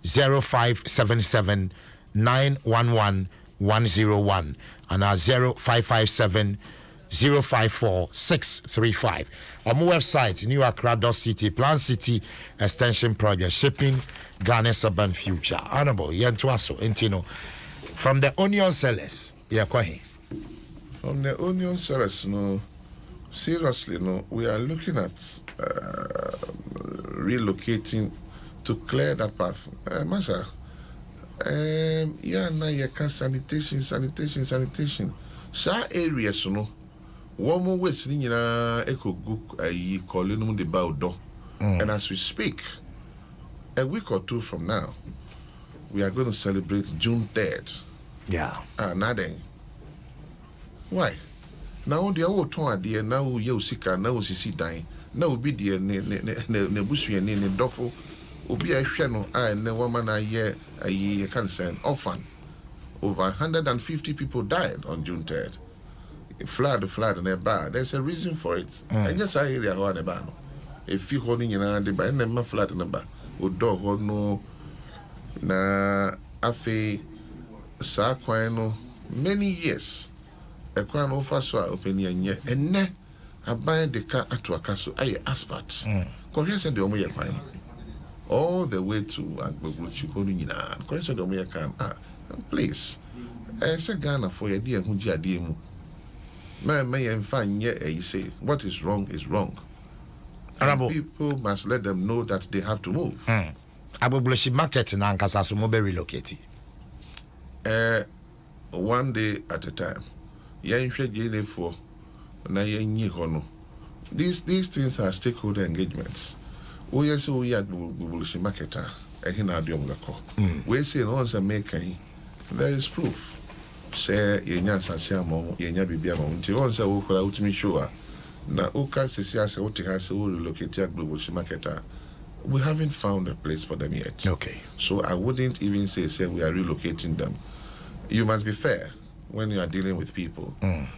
0577 911 101 and our 0557 054 635. On my website, New Accra.city, Plan City Extension Project, Shaping Ghana's Urban Future. Honorable Dwaso Nsem, from the onion sellers, from the onion sellers, no. Seriously, no, we are looking at relocating to clear that path. Masa, sanitation. Sa areas, no, one more waste in echo book, I call it the bow door. And as we speak, a week or two from now, we are going to celebrate June 3rd. Yeah. Nothing. Why? Now the old ton idea now you sika now sisi dying. Now be the ne busu ne dofo. Obi a hwe no a ne woman a ye can say orphan. Over 150 people died on June 3rd. Flood and a bar. There's a reason for it. And just I hear how the bar. If you holding in the bar and then flood in the bar. Udo ho no na afe sa kwan no many years. A kwan ofa so opinion ye enne aban de ka ato aka so aye asphalt. Ko here say de omo ye kwan. All the way to Agbogbochi ko nyina. Ko here say de omo ye kan please. Say Ghana for your dear who ji mu. May and find you say what is wrong is wrong. And people must let them know that they have to move. Abobloshi market na nkasa so mo be relocate. One day at a time. Yen hwe gene for na yen yi ho no. These things are stakeholder engagements. We say we are Abobloshi marketer. Ehina Adom gako. We say no say make there is proof. Say yenya sase amon yenya bibia amon nti won say wo kora utimi show na uka sisi ase wote ha se wo relocate at global marketer. We haven't found a place for them yet. Okay. So I wouldn't even say we are relocating them. You must be fair when you are dealing with people,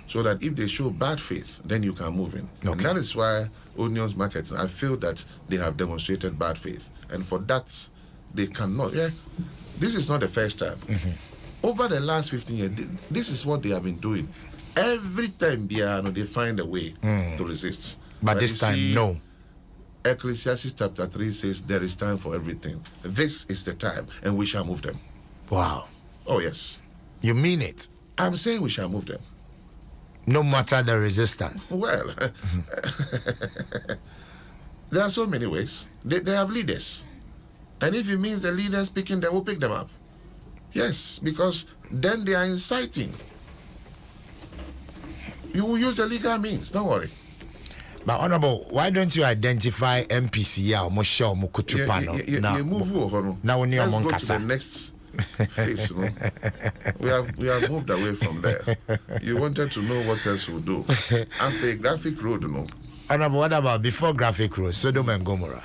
so that if they show bad faith, then you can move in. Okay. And that is why Onions Markets, I feel that they have demonstrated bad faith, and for that they cannot. Yeah, this is not the first time. Over the last 15 years, this is what they have been doing. Every time they find a way to resist. But this time, no. Ecclesiastes chapter 3 says there is time for everything. This is the time, and we shall move them. Wow. Oh, yes. You mean it? I'm saying we shall move them. No matter the resistance. Well, there are so many ways. They have leaders. And if it means the leaders picking them, we'll pick them up. Yes, because then they are inciting. You will use the legal means, don't worry. But Honorable, why don't you identify MPC or Moshe or Mukutupano? Now we go to the next phase. We have moved away from there. You wanted to know what else we'll do. After Graphic Road, Honorable, what about before Graphic Road, Sodom and Gomorrah?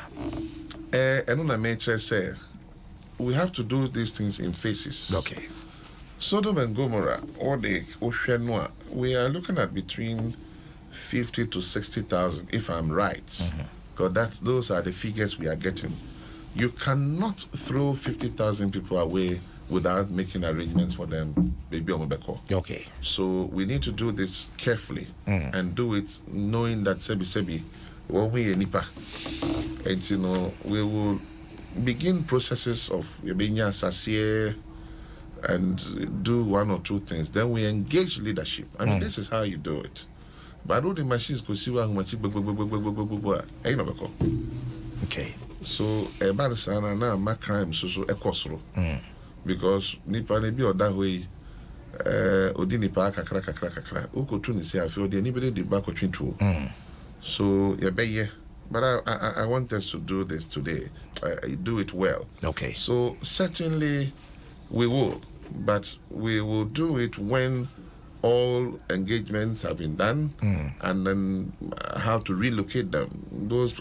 Say we have to do these things in phases. Okay. Sodom and Gomorrah, or the Ocean, we are looking at between 50 to 60,000, if I'm right. Because those are the figures we are getting. You cannot throw 50,000 people away without making arrangements for them. Okay. So we need to do this carefully and do it knowing that Sebi, we nipa. And we will begin processes of Yebenya Sasier and do one or two things. Then we engage leadership. I mean, this is how you do it. But all the machines could see how much. Okay. So a man sana na ma crime so ekosro. Because nipa ne bi oda way odi nipa kakra. Ukotu ni say afio de anybody the back between two. So yebeye. But I want us to do this today. Do it well. Okay. So certainly we will, but we will do it when all engagements have been done, and then how to relocate them. Those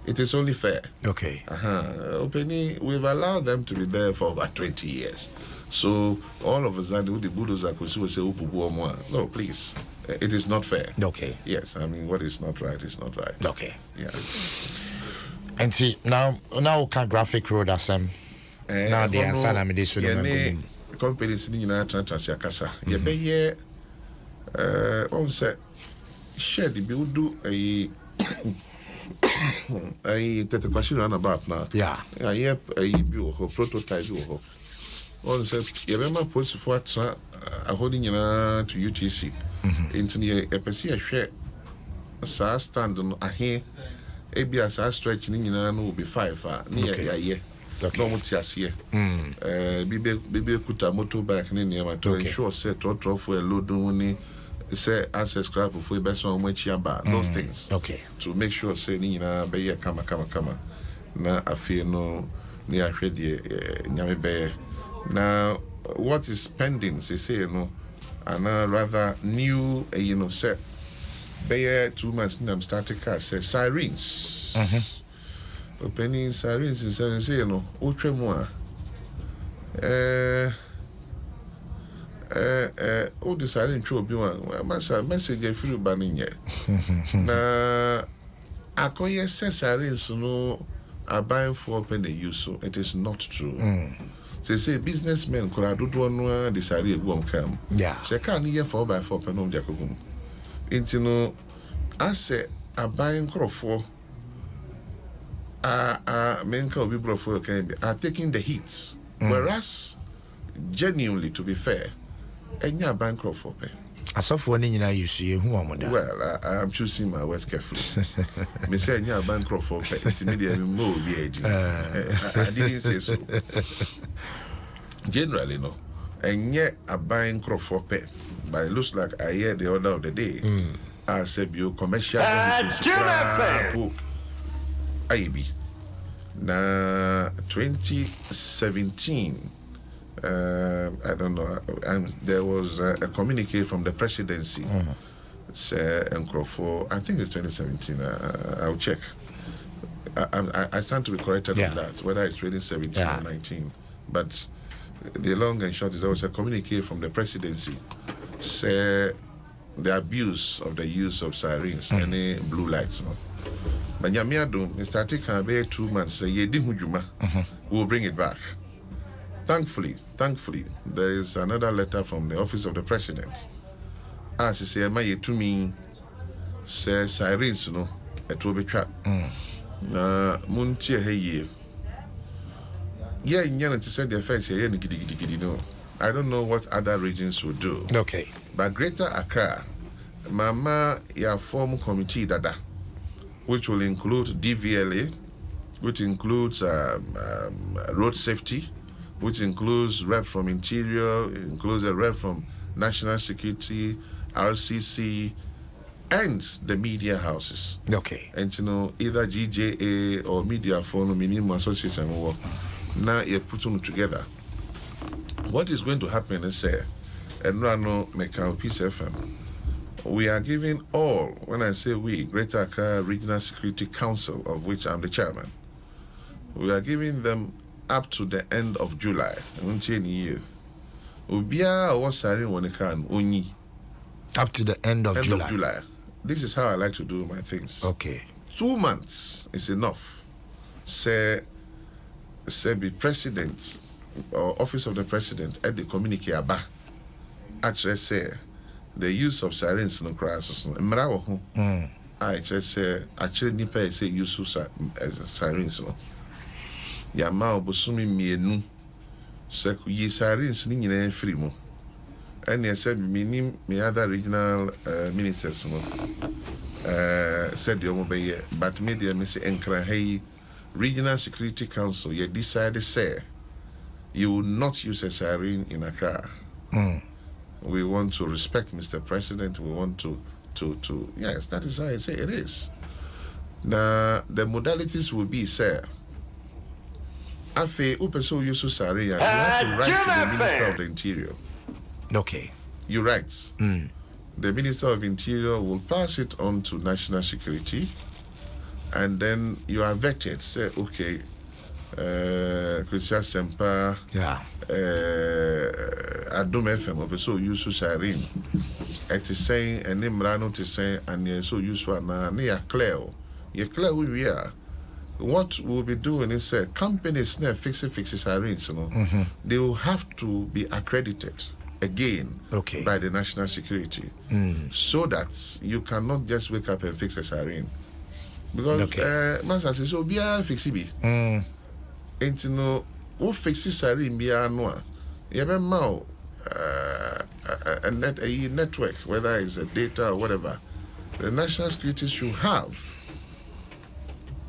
it is only fair. Okay. Openly, we've allowed them to be there for about 20 years. So all of a sudden, the bulldozers could say, no, please. It is not fair. Okay. Yes, I mean, what is not right is not right. Okay. Yeah. And see, now can Graphic Road Asem. Now the answer I'm this should companies in United Kasa. You be here on set share the bill do a tete question about now. Yeah. I hear a bill or prototype bill. On set, you remember post for a holding to UTC. Into the EPC share a stand on a here. ABS stretching will be 5 near a year. No mutias here. Bibe kuta motorbike ni to ensure set or for a load money say access crap before best on which those things. Okay. To make sure say ni na be ye kama na afie no ni ahwede nyame be. Now what is pending say no and rather new say be 2 months I'm starting car say sirens. Opening sirens is say utwemu all the siren show be one message free banning na akoye sirens no are buying for penny use, so it is not true. Say businessmen could have do one the siren won't come. Yeah. Say can't hear 4x4 penum jacobum. Into no I say a buying crop for men can be brought for are taking the hits. Whereas genuinely to be fair, and you're bankrupt for pay. As of one in you see who am I? Well, I'm choosing my words carefully. Me say you're bankrupt for pay. It's immediately more be I didn't say so. Generally, no. And yet a bankrupt for pay. But it looks like I hear the order of the day. I said you commercial IB. Na 2017. I don't know, and there was a communique from the presidency. Say for I think it's 2017. I'll check. I stand to be corrected on that, whether it's 2017 or 19. But the long and short is there was a communique from the presidency. Say the abuse of the use of sirens, any blue lights. No? But Adom, Mr. Tika, 2 months, say we'll bring it back. Thankfully, there is another letter from the office of the president. As you say, my to me says sirens, no, it will be trapped. Muntia hey, yeah, to say the effects here, no. I don't know what other regions will do. Okay. But Greater Accra, Mama, ya form committee dada, which will include DVLA, which includes road safety, which includes rep from Interior, includes a rep from National Security, RCC, and the media houses. Okay. And either GJA or Media Forum, Minimum Association, or now you put them together. What is going to happen is and Rano Mekao Peace FM. We are giving all, when I say we, Greater Accra Regional Security Council, of which I'm the chairman, we are giving them up to the end of July. Up to the end of July. This is how I like to do my things. Okay. 2 months is enough. Say be president or office of the president at the communique aba. Actually say the use of sirens no crash. I just say actually nipa say use of sirens no. Yama obosumi mienu se yi sirens ni nyina free mo. And I said me other regional ministers no said the omo but media me say enkra hey Regional Security Council you decided say you will not use a siren in Accra. We want to respect Mr. President. We want to yes, that is how I say it is. Now the modalities will be say Afe upeso yusu siren you have to write to the Minister of the Interior. Okay. You write. The Minister of Interior will pass it on to National Security, and then you are vetted. Say, okay, Kwasi Asempa, Adom FM, so use siren. It is saying, and Nimrano to say, and so use one, near clear. You're clear who we are. What we'll be doing is companies now fix sirens, they will have to be accredited again by the National Security, so that you cannot just wake up and fix a siren. Because Master says, so be a fix it. And who fixes siren be a noa? You have a network, whether it's a data or whatever. The National Security should have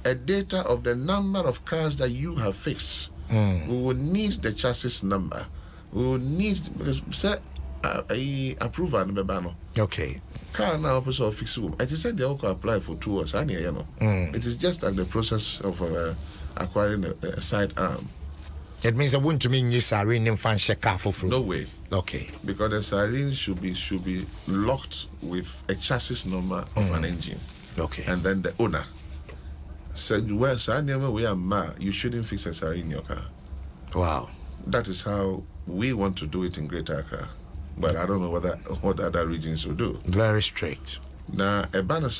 a data of the number of cars that you have fixed. We will need the chassis number. We will need, because I approve and bebano. Okay. Car now also fix room. It is said they all apply for 2 years. It is just like the process of acquiring a sidearm. It means I want to mean you siren in fan check for fruit. No way. Okay. Because the siren should be locked with a chassis number of an engine. Okay. And then the owner said, well, you shouldn't fix a siren in your car. Wow. That is how we want to do it in Greater Accra. But I don't know what other regions will do. Very strict. Now, a banner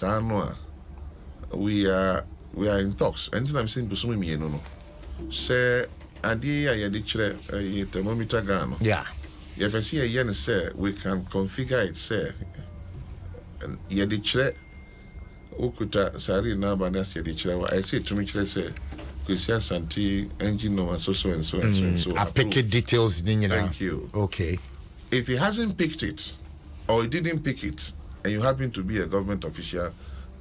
we are in talks. Anything I'm saying, no. Say, idea ya the thermometer gun. Yeah. If I see a yen say we can configure it, say, ya the ukuta sari na banas ya the I say to me, say, Kwasi Asempa engine no so and so. I pick it details. Thank you. Okay. If he hasn't picked it, or he didn't pick it, and you happen to be a government official,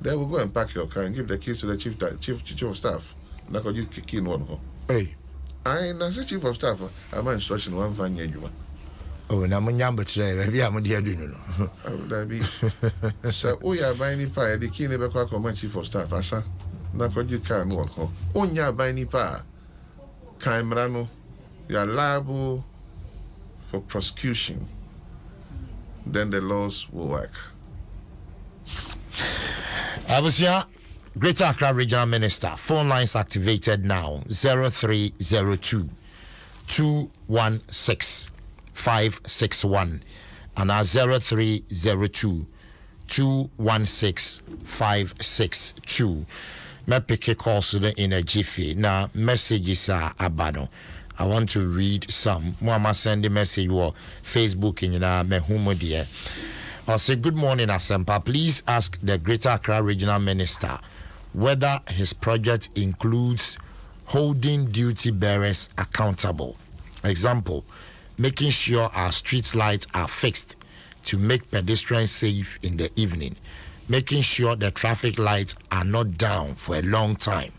they will go and pack your car and give the keys to the chief of staff. Now, you kick in one. Hey. I say chief of staff. I'm instruction one van year. Oh, na munyamba today. Maybe I'm dear doing. That be. So, oh yeah, buying pie. The key never call command chief of staff. Asa. Now, you can't walk. Oh yeah, buying pie. Kaimrano, you are liable for prosecution. Then the laws will work. Abusia, Greater Accra Regional Minister. Phone lines activated now. 0302 216 561 and 0302 216 562. Me pick calls in a jiffy. Now messages are abano. I want to read some. Mama send a message or Facebook in me humo dear. I'll say good morning, Asempa. Please ask the Greater Accra Regional Minister whether his project includes holding duty bearers accountable. Example, making sure our street lights are fixed to make pedestrians safe in the evening, making sure the traffic lights are not down for a long time,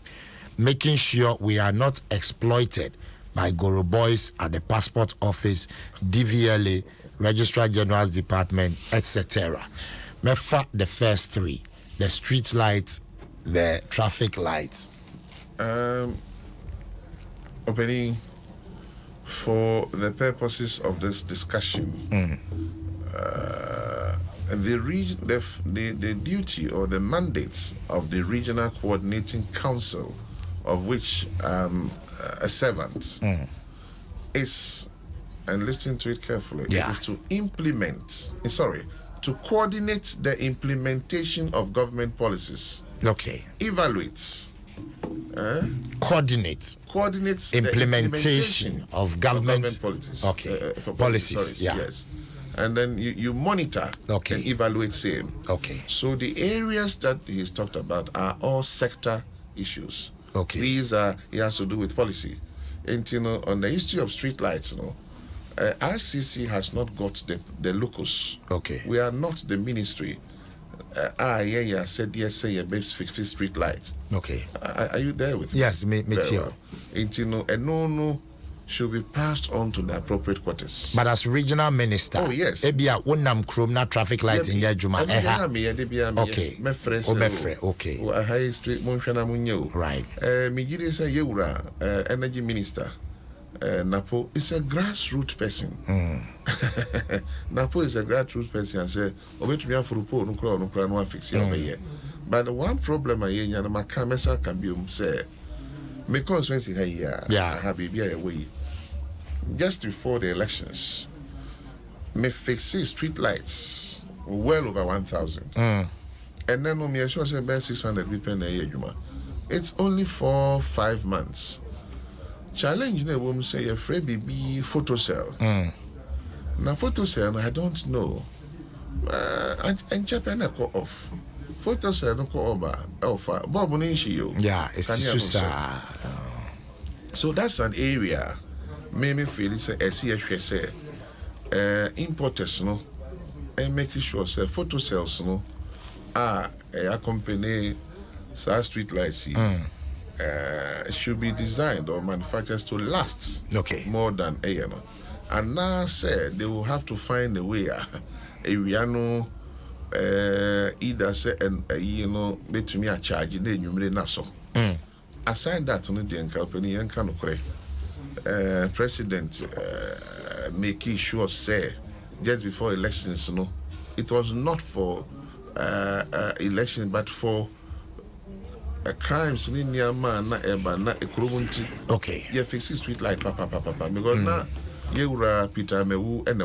making sure we are not exploited by Goro boys at the passport office, DVLA, Registrar General's Department, etc. Mefa the first three: the street lights, the traffic lights. Opening for the purposes of this discussion, the duty or the mandates of the Regional Coordinating Council, of which a servant is, and listen to it carefully, it is to to coordinate the implementation of government policies. Okay. Evaluates. Coordinates implementation of government policies. Okay. Policies. Yes. And then you monitor and evaluate same. Okay. So the areas that he's talked about are all sector issues. Okay. These he has to do with policy. And on the history of street lights, RCC has not got the locus. Okay. We are not the ministry. Said yes, say a base fix street lights. Okay. Are you there with me? Yes, me too. And no should be passed on to the appropriate quarters. But as regional minister, oh yes, ebia wonam krom na traffic light in Juma. Okay. Okay. High street monshana munyo. Right. Me gide say yewura energy minister. Napo is a grassroots person. Napo is a grassroots person and say, obetumi afurupo no kra no fix here. But the one problem I hear na makamesa can be say me constituency here. I have a way. Just before the elections, me fix street lights well over 1,000. And then me sure say about 600 people a year. It's only 4-5 months. Challenge ne woman say a free baby photo cell. Now photo cell I don't know. And Japan go off. Photo cell no go over alpha. Bob Nishiyo. Yeah, it's just so that's an area. Maybe feel it's a say importers no and making sure say photo cells no accompany street lights should be designed or manufactured to last more than a year. And now say they will have to find a way. Ewiano either say and between me a charge then you may not so. Aside that, no the company and can president making sure say just before elections, it was not for election but for crimes in man na eba na ekurubunti. Okay. Yeah, fix street light papa because now you Peter Amewu and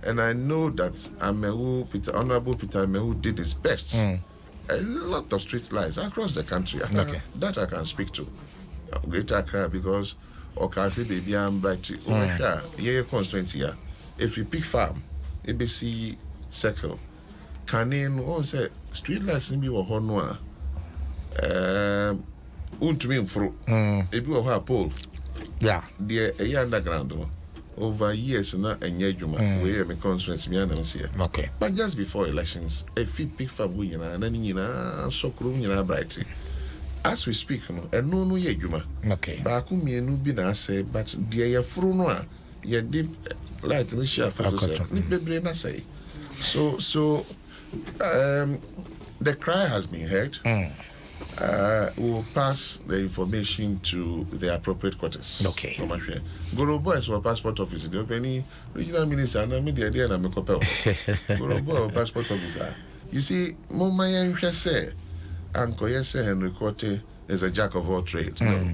and I know that Honorable Peter Amewu did his best. A lot of street lights across the country. That I can speak to. Greater Accra because Okasi baby I'm bright. Yeah, constituency here. If you pick farm, ABC circle, Canin say street lights in be honwa. Untumi mfro. Ebi wo ha pole. Yeah. The underground over years na enye adwuma. We me conference me na here. Okay. But just before elections, if you pick from we na nyina sokru nyina bright. As we speak no ye adwuma. Okay. Ba ku mienu bi na say but the ye fro no a ye deep light no share for say. Ni bebre na say. So the cry has been heard. We'll pass the information to the appropriate quarters. Okay. Gorobo is our passport office. Do you have any regional minister? And I made the idea and I'm a couple. Gorobo, passport officer. You see, Mama Yansha say, Uncle Yese Henry Quartey is a jack of all trades. No.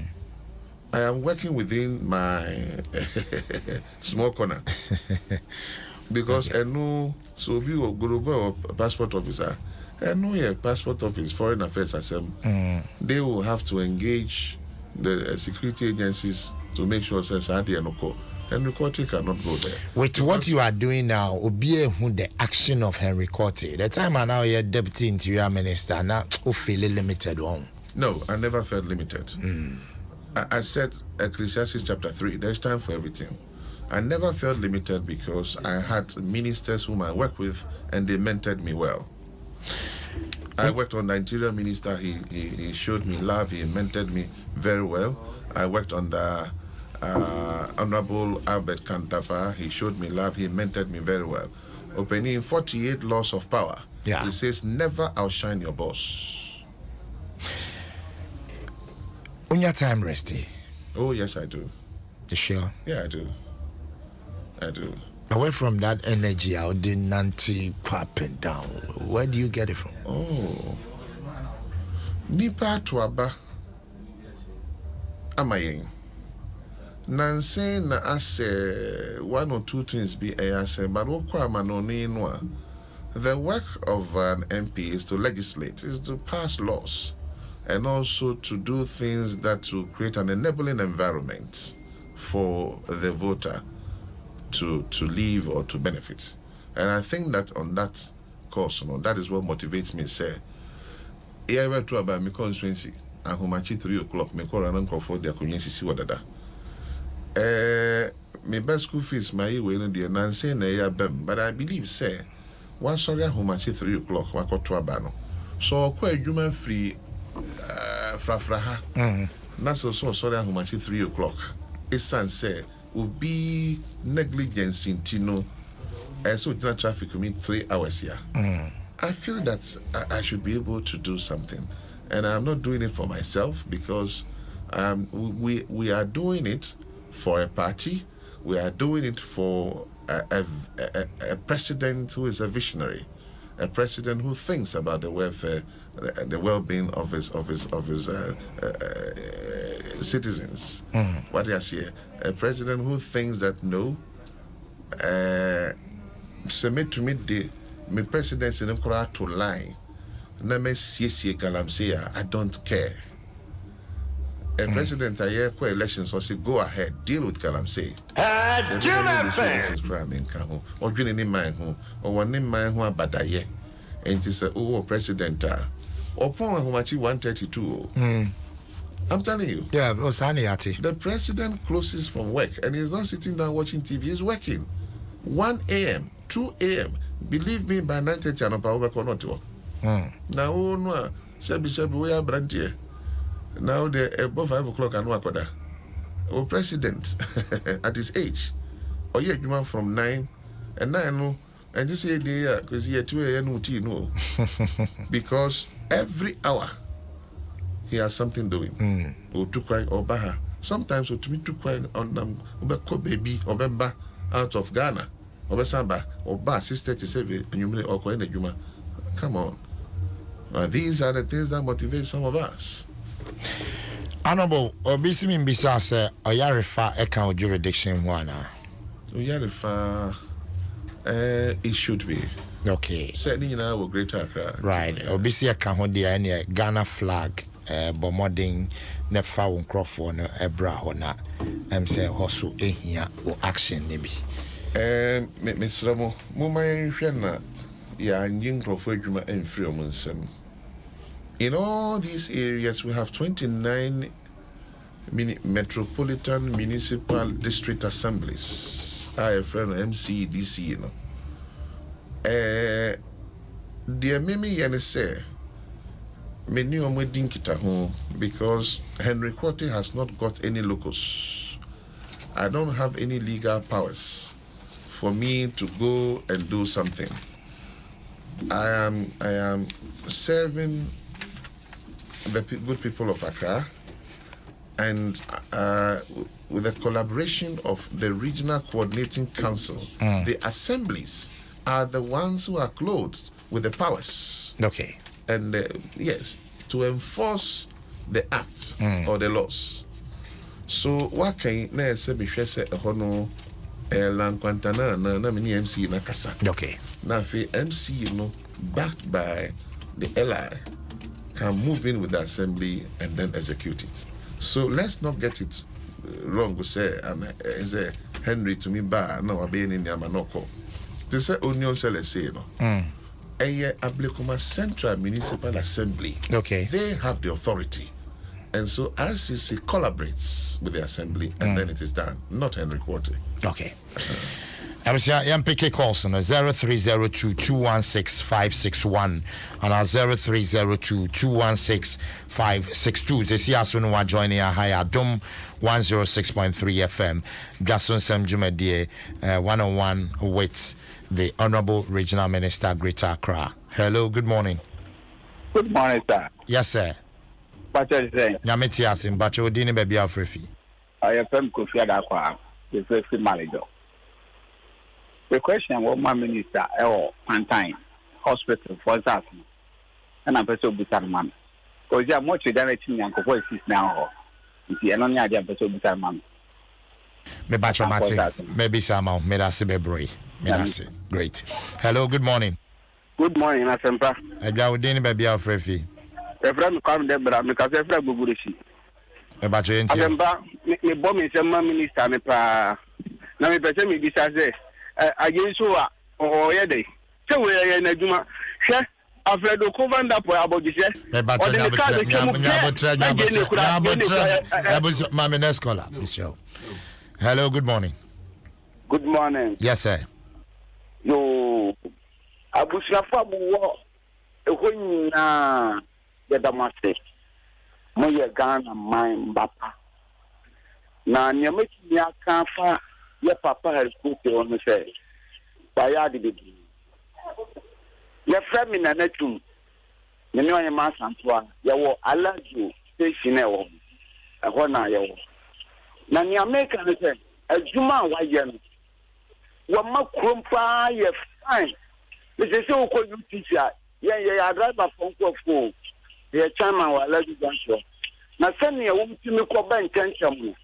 I am working within my small corner. Because I know, so be Gorobo passport officer. And no, passport office, foreign affairs Assembly, they will have to engage the security agencies to make sure that Henry Quartey cannot go there. With what you are doing now, the action of Henry Quartey, the time I now you're Deputy Interior Minister, now you feel limited on. No, I never felt limited. I said Ecclesiastes chapter 3, there's time for everything. I never felt limited because I had ministers whom I worked with and they mentored me well. I worked on the Interior Minister. He showed me love. He mentored me very well. I worked on the Honorable Albert Kantapa. He showed me love. He mentored me very well. Opening 48 laws of power. Yeah. He says, never outshine your boss. On your time, Resty? Oh, yes, I do. You sure? Yeah, I do. Away from that energy, I did nanti up and down. Where do you get it from? Oh, nipa tuaba amayen. Nancy na ase 1 or 2 things be ase, but okwa manoni noa. The work of an MP is to legislate, is to pass laws, and also to do things that will create an enabling environment for the voter to live or to benefit. And I think that on that course, that is what motivates me. Say, I went to about my constituency, and who much 3 o'clock, me call an uncle for their community, see what that. My best school fees, my way in the Nancy, but I believe, say, one sorry, who much 3 o'clock, I got to a banner. So, quite human free, frafraha. That's also sorry, who much 3 o'clock. It's say, will be negligence in Tino, and so it's not traffic. I mean 3 hours here. I feel that I should be able to do something, and I'm not doing it for myself because we are doing it for a party. We are doing it for a president who is a visionary, a president who thinks about the welfare, the well-being of his citizens. What I say, a president who thinks that no, submit to me my presidency in to lie. I don't care. A president a year elections or say go ahead, deal with Galamsey. Or doing in mind who or one in mind who are badaye. And he said, oh, president, or poor who much 132. I'm telling you. Yeah, Osaniati. The president closes from work and he's not sitting down watching TV, he's working. 1 a.m., 2 a.m. Believe me, by 9:30 I'm about now, no, Sebi, we are brand here. Now, they're above 5 o'clock and Wakoda. Our president, at his age, or yeah, you from 9 and 9 no, and just say day because yeah 2 a.m. no, because every hour he has something doing. Or to cry or baha. Sometimes to me to cry on baby or beba out of Ghana or Besamba or ba sister to save and you may or coin a juma. Come on. These are the things that motivate some of us. Honorable, Obisimin Bisasa, Oyarifa account jurisdiction one. Oyarifa, it should be. Okay. Certainly, we're Greater Accra. Right. Obisi account the any Ghana flag, Bomoding, Nefa Uncrophone, Ebra Hona, say Hosu Ehia or action maybe. Miss Ramo, Muma Shena, ya and Crawford and Dwaso Nsem. In all these areas, we have 29 metropolitan municipal district assemblies. IFN, MC, DC, you know. Dear Mimi Yanese, many of my dinkita home because Henry Quartey has not got any locus. I don't have any legal powers for me to go and do something. I am serving the good people of Accra, and with the collaboration of the Regional Coordinating Council, the assemblies are the ones who are clothed with the powers. Okay. And yes, to enforce the acts or the laws. So what can I say? Bishese hono lankwantana na mini MC na kasa. Okay. Now for MC, backed by the LI, can move in with the assembly and then execute it. So let's not get it wrong. We say, is a Henry to me bar no being in Yamanoko. They say Union Sele say no. Ablekuma Central Municipal Assembly. Okay. They have the authority. And so RCC collaborates with the assembly and then it is done. Not Henry Quartey. Okay. I was PK calls on 0302 216 561 and 0302 216 562. This year, soon we're joining a high Adom 106.3 FM. Dwaso Nsem Jumedie 101 with the Honorable Regional Minister, Greater Accra. Hello, good morning. Good morning, sir. Yes, sir. Bacho is saying, Yameti Asim, Bacho Dini Baby Afrifi. I am from Kofi Adakwa, the first manager. The question was my minister or Pantine Hospital for that. And I'm also Butan man. Because you are much directing and co now. If you are not idea, but Butan man. Me Bacho Mati, maybe some me that's Bebroy. Great. Hello, good morning. Good morning, Asempa. I got Dini Baby Afrifi. A friend come there, but because a friend Bugurishi. Bacho Asempa, me bomb is a minister, me pa. Now me person me bisa against who or yeah day. So we are in a Juma. Share Alfredo Covanda for about this. Hello, good morning. Good morning. Yes, sir. Yo, Abushafa Buwa, Ehuna, Yadamase, Moya Ghana, mine, Bapa. Now, Yamaki Yakafa, your papa has put on the say, Bayadi baby. Your friend in a netum, you know, your mass Antoine, your allergy, station, a one hour. Now, the American said, a Juma, why you? One more crumpa, you're fine. This is so called you teacher. Yeah, I drive a phone call for the chairman or allergy dancer. Now, send me a woman to me call by intention.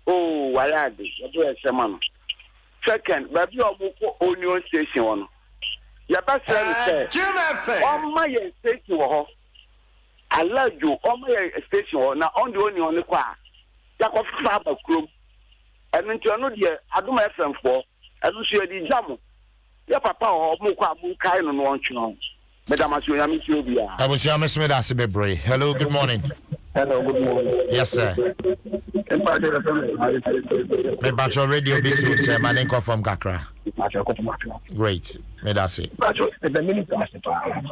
Oh, why are they? Second, but you are Union Station one. Your best friend said, on my station, I love you on my station, now on the only on the car. Jack of Faber Crew. And then to another year, I do my friend for, I don't see the jam. Your papa or Muka Mukai on one channel. Madame, I meet you. I was your Miss Medasi Bebray. Hello, good morning. Hello, good morning. Yes, sir. Me Bacho Radio Bisu, Chairman Inko from Accra. Great. Me that's it. Bacho, the minister has to pass.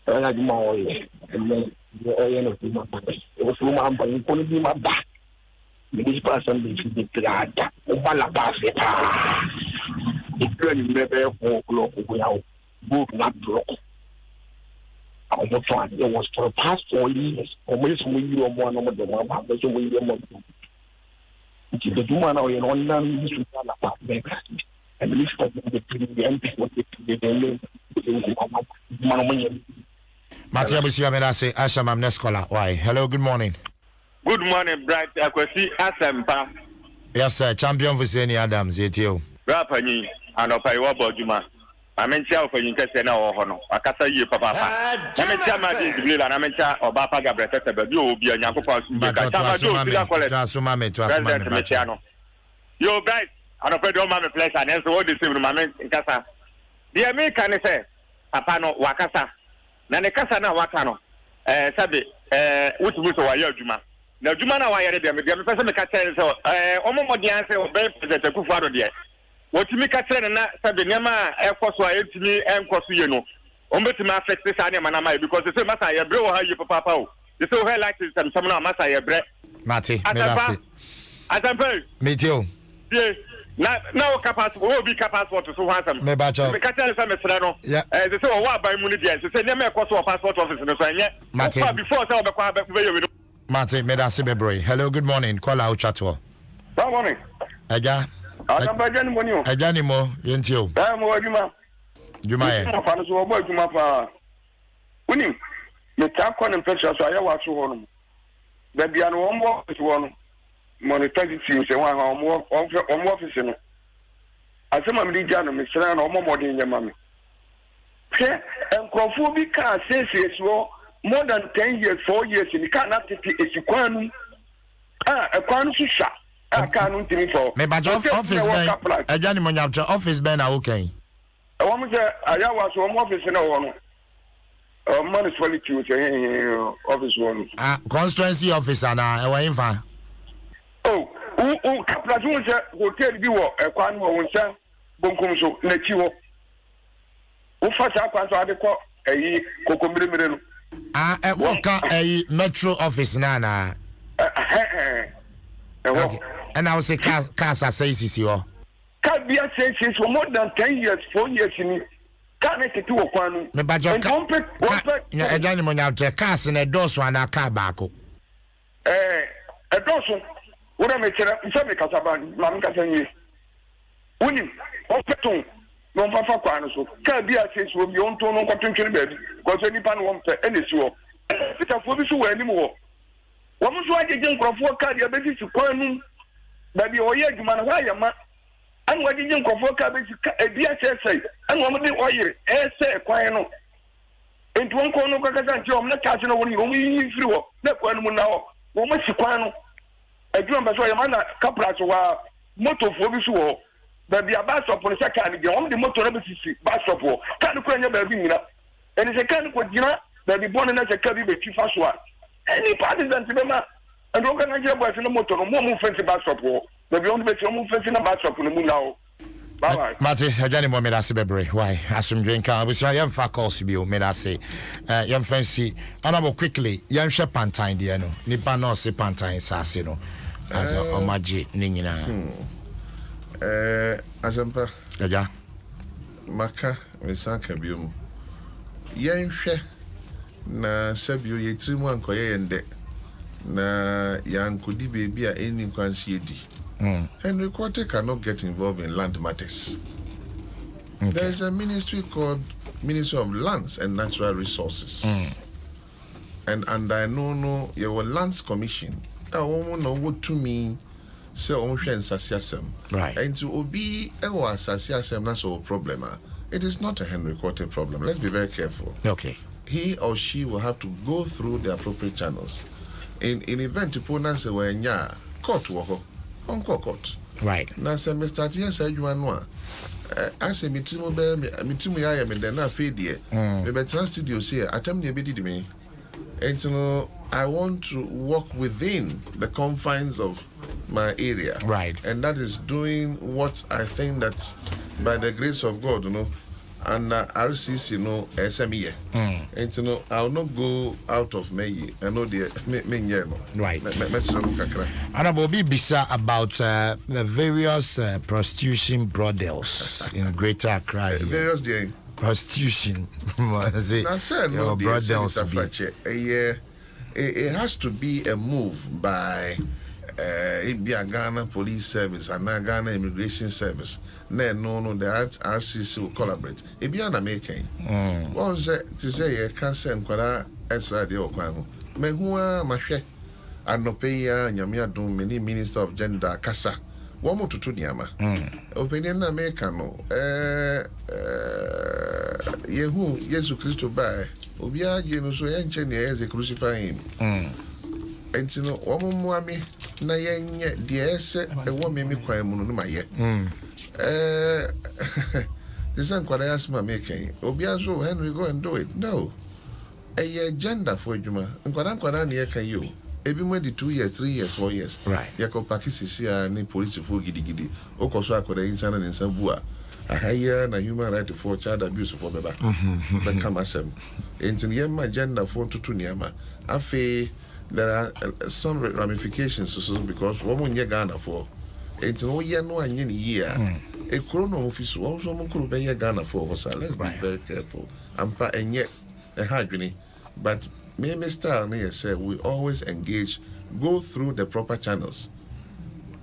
I like more. And then the oil of the was woman, but you couldn't be my back. municipal assembly to be glad. Obala Baseta. It's very never 4 o'clock. We are both not broke. It was for the past 4 years. Almost we you one of the one, but so we were the woman or an online apartment. And the list of the MP what the Matia Busiamena say Ashamam Nescola. Why? Hello, good morning. Good morning, Bright Kwasi Asempa. Yes, sir. Champion for Seni Adams, Yetio. Rapani, and Opaiwa Bojuma. I mention for you, Cassena or Hono, Akasa ye papa. I mention my Bill and I mention Obapa Gabretta, but you will be a Yakupa. President Metiano. You're bright, and Opaido Mamma Place, and answer all the civil mamma in Casa. The American say, Papano Wakasa. Nane Casa na Wakano. Sabi, which was a Juma. Now, Jumana, why are the person make a tell so, Omo Dianse or Ben President Kufaro dear. What you make a tell and Sabi Nema, Air Force, to me, and Cosino. Ombetima flex this animal because the same Massa, bro, how you papa. The so hell like some Massa, bread. Mati, Asempa. Me too. Yes. Now, capacity will be capacity to so handsome. Me bacho. Me catch some Serrano. Yeah. They say, what by money? They say, never cost a passport office in the Sanya. Mati. Before I back with Mati, Medasi Bebre. Hello, good morning. Call out chatwa. Good morning. Aja. Ajanimo, Yentio. Juma. Juma. Winning. The tap on and pressure, so I watch one. Baby, I know one money 20 teams and one more office in it. I said, I'm the Jan, Miss Ran, or more than your mammy. And Crawford car says it's more than 10 years, 4 years, and you cannot take it. It's a quan. A quan shot. I can't think for. Maybe office man. A gentleman after office man, okay. I want to say, I was one office in a one. Money solitude, office one. Constituency officer now, I want to. Oh, Caplatun's hotel view, a quan won't say, Boncoso, Nechiwo. Who first up as I call a Cocombrimin. At what a metro office, Nana. And I will say, Casa says you. Cabia says it's for more than 10 years, 4 years in can't make it to a quan. The budget, a gentleman out there, cast in a dorsal and a car back. A dorsal. What I make it Casaban, Mamma Winning, Opeton, non Papa Quano, Cabia says will be on to no potential bed, because any pan won't say any swap. It's a foolish way anymore. What was why the young Crawford carrier baby to Quanum, Baby Oya, Manawayama, and what the young Crawford cabbage a DSS, and one of the oil, essay, Quano. Into one corner, I'm not catching on you, only through that one now, what much Quano. I do remember a man at Capras or motor for this war. But the bus up on the second, the only motor bus up war. Can't you your baby? And it's a kind of dinner that be born in as a cabby with chief as one. Any partisan to them, and organize your boys in the motor, no more fancy bus up war. But the only way to move fancy in a bus up in the moon now. Bye. Mati, a gentleman made us a bebre. Why? As some drink, I was young for calls to be made us say, young fancy. And I quickly, young shep pantine, dear no. Nipano se pantine sassino. As a omaji ningina. Asempa. Yeah. Maka, Misanka Bium. Yanshe na Sabio Yetrimu and Koyende na Yankudi baby at any Quansi. Henry Quartey cannot get involved in land matters. Okay. There is a ministry called Ministry of Lands and Natural Resources. And I know your Lands Commission. I won't know what to me. So on Sasiasem. Right. And to Obi Ewa Sasiasem, that's our problem. It is not a Henry Quartey problem. Let's be very careful. Okay. He or she will have to go through the appropriate channels. In event to pronounce when ya court wo on court. Right. Now say Mr. T.S. Adjuanwa. I say mitimu ya me then na fedie. Me betra studio say atem ne bedi me. And you know, I want to work within the confines of my area. Right. And that is doing what I think that by the grace of God, and RCC no SME. And you know, I'll not go out of May. I know the no. Right. Honorable Bisa about the various prostitution brothels in Greater Accra. Various the prostitution. No, brothels. It has to be a move by Ghana Police Service and Ghana Immigration Service. No, the RCC will collaborate. It be an American. One said to say, can't send Quara Esra de Okwango. Mehua Mashe and Nopeya, Yamia Dum, many Minister of Gender, Kasa. One more to Tunyama. Opinion Americano. Yehu, Yesu Christo by Obia Genuso Engineer as a crucifying. And you know, one more me, Nayan, dear, said a woman me cry my ye. This is what I asked my making. Obiazo, Henry, go and do it. No. A gender for Juma. And what I'm quite near can you. Even when the 2 years, 3 years, 4 years. Right. Yako Pakisisia, ni police for giddy. Okoso akore insana in Sambua. A higher na human right for child abuse for Beba. But come as him. In Yama gender for Tutuniama. Afe, there are some ramifications because woman Ghana for. It's no year no and year. A chrono office also could be a Ghana for us. Let's be very careful. And yet a hydrony. But Meme Star said we always engage, go through the proper channels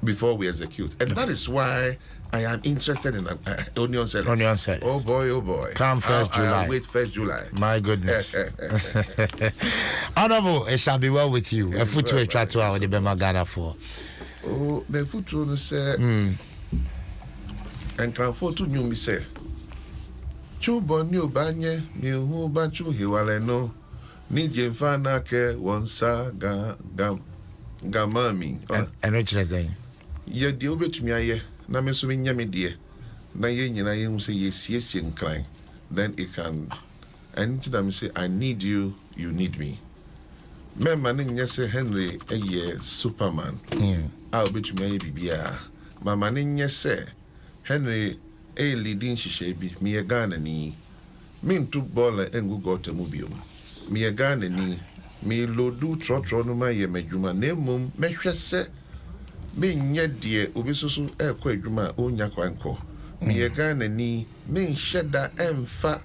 before we execute. And that is why I am interested in onion sellers. Onion sellers. Oh boy. Come 1st July. Wait 1st July. My goodness. Honorable, it shall be well with you. A foot to a chat to our Bema Ghana for. Oh, the foot to say, and Cranford to new me say, Chubo new banye, new who banchu hiwaleno, Nijin fanake, one sa gamami. And which is saying, ye deal bet me aye, na me so me dear. Na ye na ye say yes incline. Then it can, and to them say, I need you, you need me. Me maning say Henry a ye Superman. I'll bet me a bibia. My maning say Henry a leading shishabi, me a Ghana ni. Mean to baller and go got a mubium. Me a Ghana ni. Me lo do trotronuma ye mejuma nemum, me se. Me nye dear Ubisusu e quadruma o nyakwanko. Me a Ghana ni, me shedda emfa.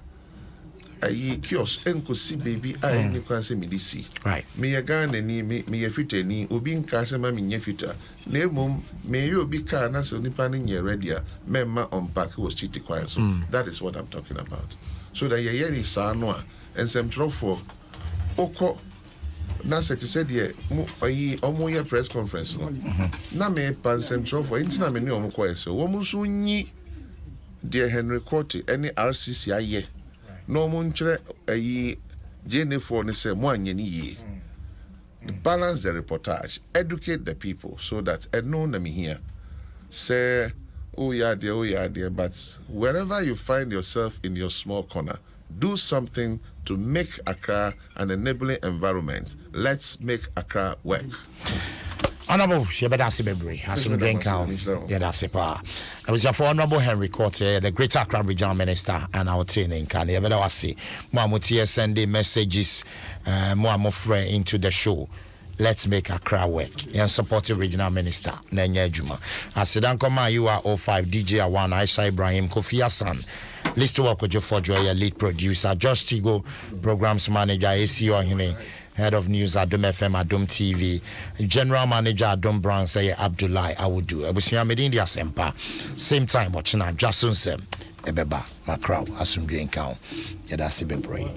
Aye kios enko si baby I ni kwanse medisi. Right. Me ya Ghana ni me ya fita ni obi nka se ma me nya fita. Na emom me yo obi ka na so nipa ni nya ready a me ma unpack was chiti kwan so. That is what I'm talking about. So that ye ni sa no a ensem trofo okọ na se ti said ye ayi omo ye press conference no. Na me pan ensem trofo enti na me ni omo kwa so. Wo mu so nyi dear Henry Quartey any RCC aye. No munchre ayi J4 ne say mo anye ni ye. Balance the reportage, educate the people so that no na me here say oh yeah dear, but wherever you find yourself in your small corner, do something to make Accra an enabling environment. Let's make Accra work. Honorable, you better see Bebre. As soon as yeah, that's it. I was your Honorable Henry Quartey, the Greater Accra Regional Minister, and our team in Kanye. You better see. Mwamuti sending messages, Mwamufre into the show. Let's make Accra work. And support the Regional Minister, Nenya Juma. As Sedan Koma, you are 05 DJ Awan, Aisha Ibrahim, Kofi Hassan. List to work with your for your lead producer, Josh Tigo, Programs Manager, AC Ohine. Head of News Adom FM, Adom TV, General Manager Adom Brown, say Abdullah, I would do. I was here in Kwasi Asempa. Same time watching Dwaso Nsem, Ebeba, Macron, Asum Jane Count. Yeah, that's the big brain.